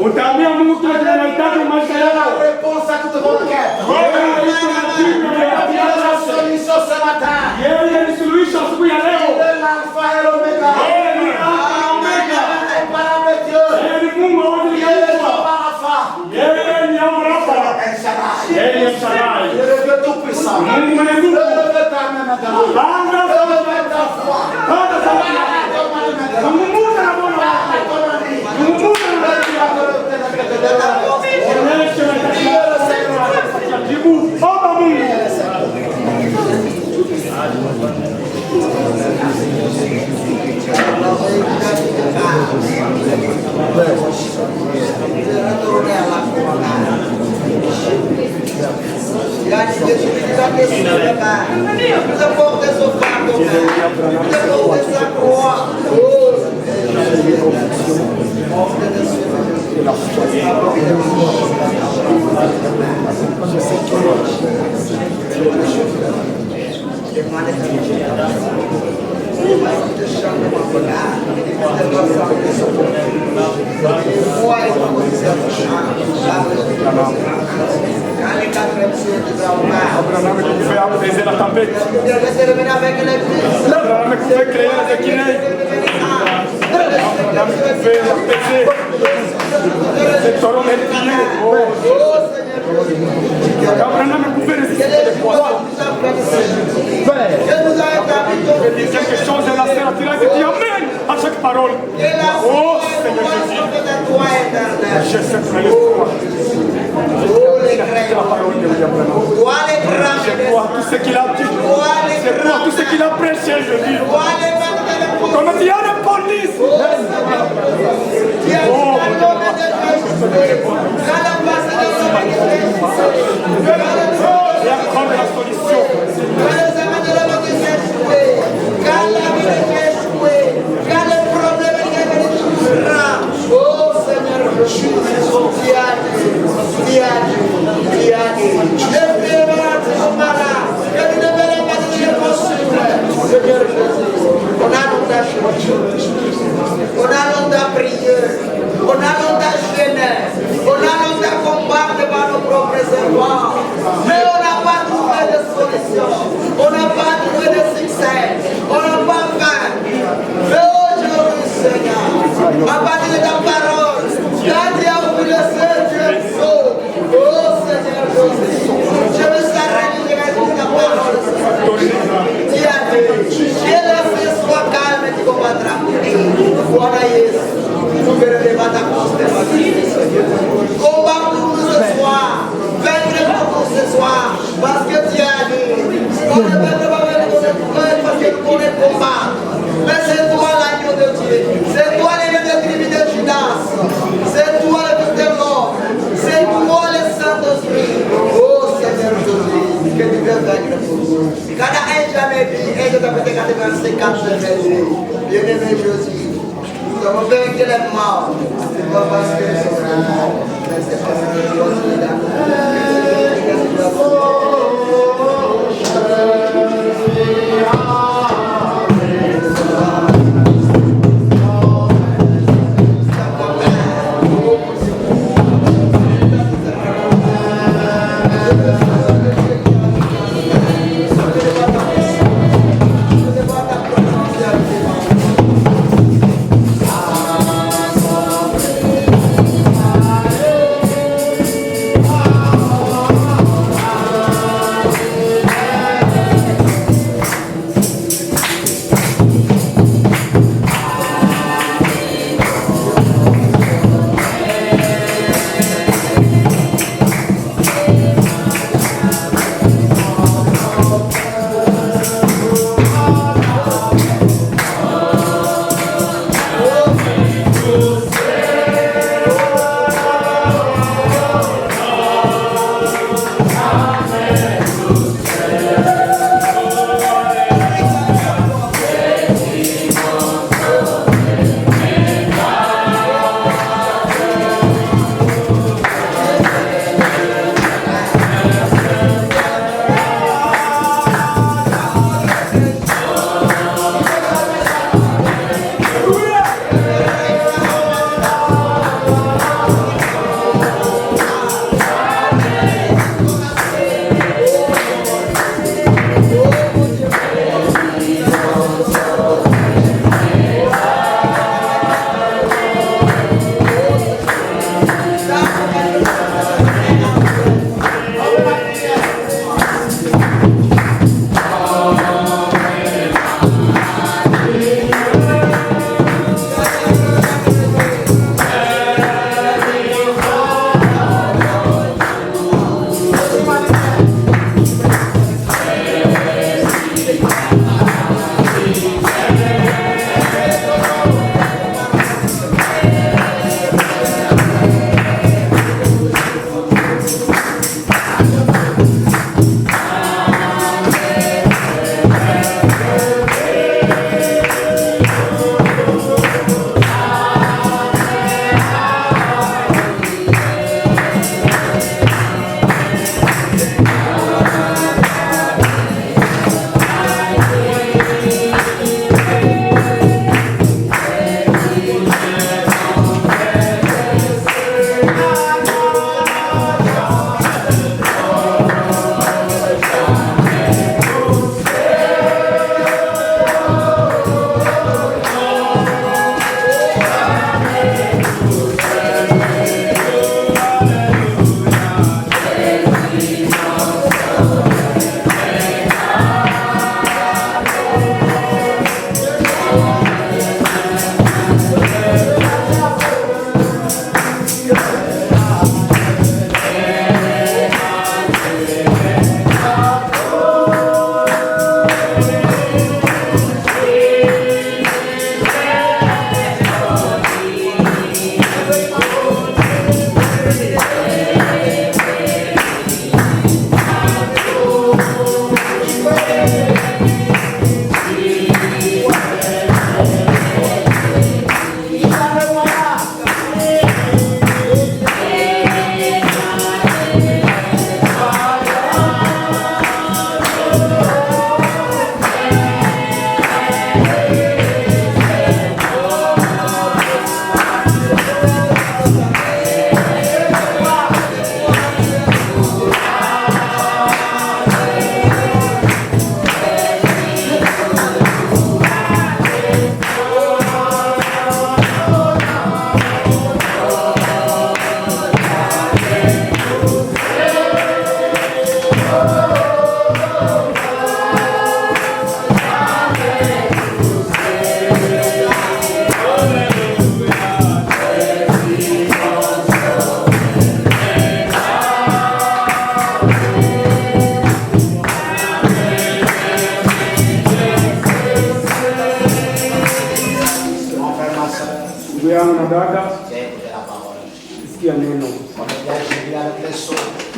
Utaambia Mungu kile kinahitaji maisha yako. Réponse à toute votre quête. Yeye ni suluhisho siku ya leo. L'alpha et l'oméga. Yeye ni Alpha na Omega. Yeye ni Mungu wa wote. Yeye ni Rafa. Yeye ni El Shaddai. Le tout puissant. Mungu mwenye nguvu. Lève ta main maintenant. Lève ta foi. Zungumza na Bwana wako. Zungumza na Bwana wako. Onyesha na jibu. Omba Mungu. Je sais que apaiser la tempête. Abraham pouvait créer les équilibres. Abraham pouvait apaiser ces torrents meurtriers. Abraham pouvait résister les poissons. Il dit quelque chose et la sœur a tiré et dit Amen à chaque parole. Oh Seigneur Jésus, j'ai cette foi. La parole de Dieu. Je crois tout ce qu'il a dit. Je crois tout ce qu'il a prêché, je dis. Comme il y a la police. Et accorde la solution. Oh Seigneur Jésus, on a longtemps prié, on a longtemps gêné, on a longtemps combattu par nos propres efforts, mais on n'a pas trouvé de solution, on n'a pas trouvé de succès, on n'a pas fait. Mais aujourd'hui, Seigneur, à partir de ta parole, quand tu as ouvert le ciel, tu es saut. Oh Seigneur Jésus, je me sens réveillé avec ta parole. Tu as dit, Dieu laisse soit calme et tu combattras. Voilà Jésus, nous verrons les batailles combat pour nous ce soir, vaincre pour nous ce soir, parce que tu as dit, on ne peut pas parce que nous connaissons le combat. Mais c'est toi l'agneau de Dieu, c'est toi l'agneau de tribu de Judas, c'est toi le fils de mort, c'est toi le Saint-Esprit. Oh Seigneur Jésus, que tu veux vaincre pour nous. Quand un jamais dit, et je t'appelle 85 bien-aimé Jésus, nous avons vaincu les morts, c'est pas parce que c'est vrai, mais c'est parce que Dieu est là. Ah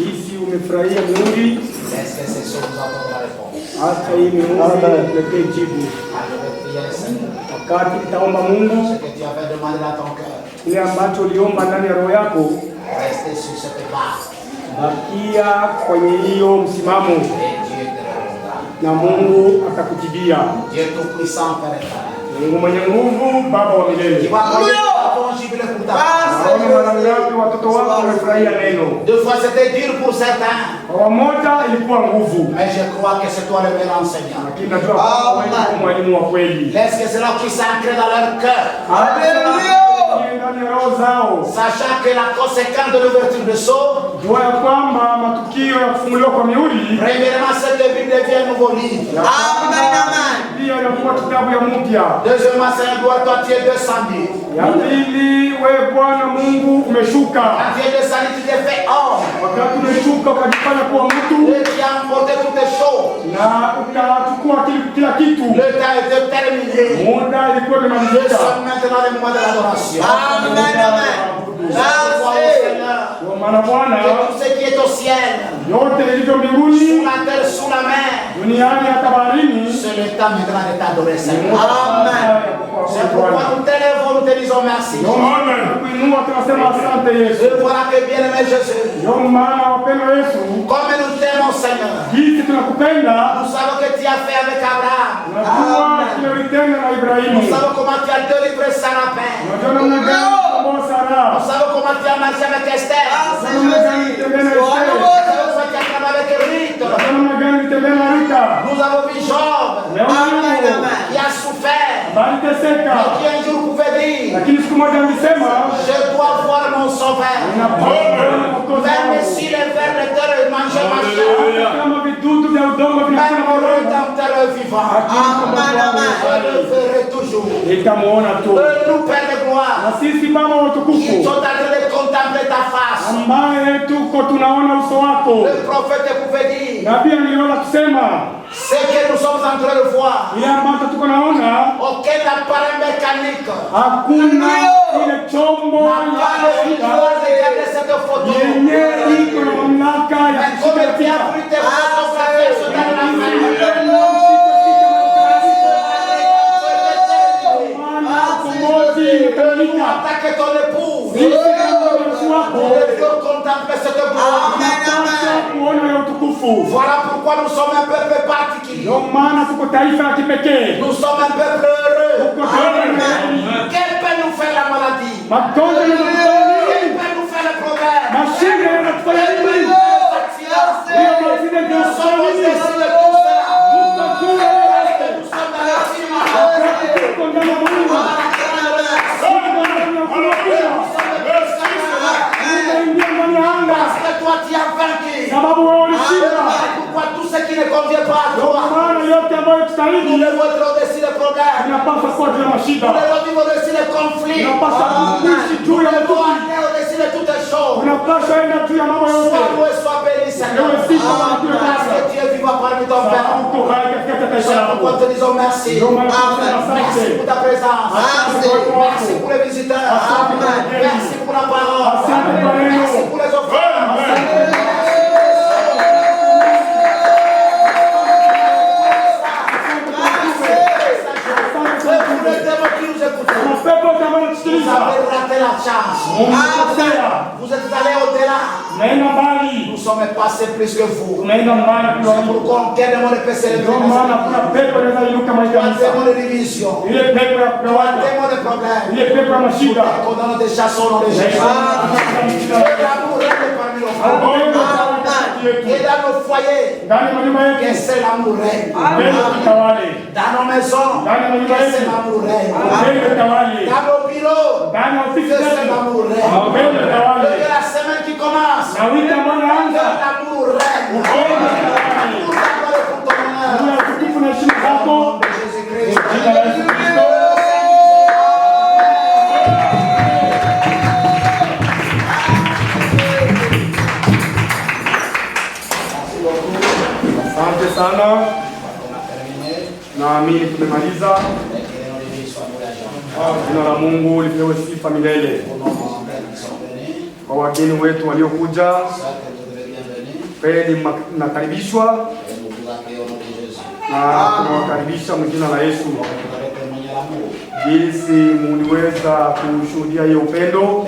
Isi umefurahia mihuri. Est-ce que c'est ça que nous avons la réponse? Hata hii mihuri tuletee jibu. Wakati utaomba Mungu, Ce que tu avais demandé dans ton cœur, kile ambacho uliomba ndani ya roho yako, restez sur cette base. bakia kwenye hiyo msimamo Et Dieu te répondra. na Mungu atakujibia. Dieu tout-puissant, Père éternel. Mungu mwenye nguvu, Baba wa Tu milele. vas prier ton jubilé pour ta Naona mara ngapi watoto wako wamefurahia neno. Deux fois c'était dur pour certains, Kwa wamoja ilikuwa nguvu, mais je crois que c'est toi le meilleur enseignant. lakini najua kwamba wewe ni mwalimu wa kweli. Laisse que cela puisse ancrer dans leur cœur, Ndani ya roho zao, sachant que la conséquence de l'ouverture de sceau, jua ya kwamba matukio ya kufunguliwa kwa mihuri premièrement, cette Bible devient un nouveau livre. pia inakuwa kitabu ya mpya. Deuxièmement, c'est un doigt, toi tu es descendu. Ya pili, wewe Bwana Mungu umeshuka. Quand tu es descendu, tu t'es fait homme. Wakati umeshuka ukajifanya kuwa mtu Et tu as emporté toutes les choses. na ukachukua kila kitu. Le temps est terminé. Muda ilikuwa Nous imemalizika. sommes maintenant le moment de l'adoration. Kwa maana Bwana, Que tout ce qui est au ciel, yote ilivyo sous mbinguni, la terre, sous la mer, duniani hata baharini, c'est le temps maintenant de t'adorer, Seigneur. Amen. C'est pourquoi nous t'élèvons, nous te disons merci. Ndio maana kuinua tunasema asante Yesu. Et voilà que bien-aimé Jésus, Ndio maana wapendwa Yesu, comme nous t'aimons, Seigneur, jinsi tunakupenda, nous savons que tu as fait avec Abraham. unajua kile ulitenda na Nous Ibrahimu. savons comment tu as délivré Sarah. Unajua namna gani ulikomboa Sara. Nous savons comment tu as marché avec Esther. Unajua namna gani ulitembea na Esther. Nous savons comment tu as travaillé avec Ruth. Unajua namna gani ulitembea na Rita. Nous avons vu Job qui a souffert, Baliteseka. mais qui un jour pouvait dire, Lakini siku moja alisema, je dois voir mon sauveur. Même si les vers de terre mangeaient ma chair, kama vidudu vya udongo même vinakula le maroho, Rédempteur vivant, je le verrai toujours. nitamuona tu. Eux, nous, Père de gloire, Na sisi Baba wa qui utukufu, sont en train de contempler ta face, ambaye tuko tunaona uso wako, le prophète pouvait dire, na pia niliona kusema ce que nous sommes en train de voir, ile ambacho tuko naona, aucun appareil mécanique hakuna ile chombo n'a pas le pouvoir de garder cette photo. yenye iko na mamlaka ya Mais comme kushika tu as picha. pris tes photographies sur ta attaque ton épouse. Il faut contempler cette gloire. Voilà pourquoi nous sommes un peuple particulier. Ndio maana tuko taifa la kipekee. Nous sommes un peuple heureux. Tuko taifa Quel peut nous faire la maladie? magonjwa yanatufanya Quel nini? peut nous faire le problème? Mashine yanatufanya Quel peut nini? nous faire les accidents? Hiyo accident Nous sommes yanatufanya nini? au-dessus de tout cela. Tunajua Parce que nous sommes dans le film. tuko ndani ya Mungu. Tunaingia ndani ya anga Parce que toi tu as vaincu. sababu wewe ulishinda. Pourquoi tout ce qui ne convient pas à Ndio toi, maana yote ambayo nous tustahili devons être au-dessus des problèmes. tunapaswa kuwa juu ya Nous mashida. devons vivre au-dessus des conflits. Tunapaswa kuishi juu Nous ya devons matusi. aller au-dessus de toutes les choses. Tunapaswa enda juu ya mambo yote. Sois loué, sois béni, Seigneur. Ewe sifa na kila Parce que tu es vivant parmi ton peuple. Uko hai katika taifa C'est pourquoi lako. te disons merci. Ndio maana tunasema Merci asante. pour ta présence. Merci pour les visiteurs. Merci pour la parole. Merci pour les offrandes. Pour les démons qui nous écoutent. Mapepo yote ambayo Vous yanatusikiliza. avez raté la chance. Mumekosea. Vous êtes allés au-delà. Tunaenda mbali. Nous sommes passés plus que vous. Tunaenda mbali C'est kuliko. pourquoi quel démon de péché Ndio maana kuna pepo inaweza inuka Quel maisha. démon de division. Ile pepo ya Quel kugawanya. démon de problème. Ile pepo ya mashida. Condamnons des chasseurs au nom de Jésus. Que l'amour règne parmi nos frères. Et dans nos foyers. Ndani ya manyumba Que yetu. c'est l'amour règne. Upendo utawale. Dans nos maisons. Ndani ya manyumba Que c'est yetu. l'amour règne. Upendo utawale. Dans nos bureaux. Ndani ya ofisi Que c'est zetu. l'amour règne. Upendo utawale. Que la semaine qui commence. Na wiki ambayo Que inaanza. l'amour règne. Upendo utawale. Pour ta gloire et pour ton honneur. Mungu ya utukufu na heshima zako. De Jésus-Christ. Jina la Yesu Kristo. Asante sana. Naamini tumemaliza. Jina la Mungu lipewe sifa milele. Kwa wageni wetu waliokuja, Kweli mnakaribishwa na tunawakaribisha mjina la Yesu. Jinsi muliweza kushuhudia hiyo upendo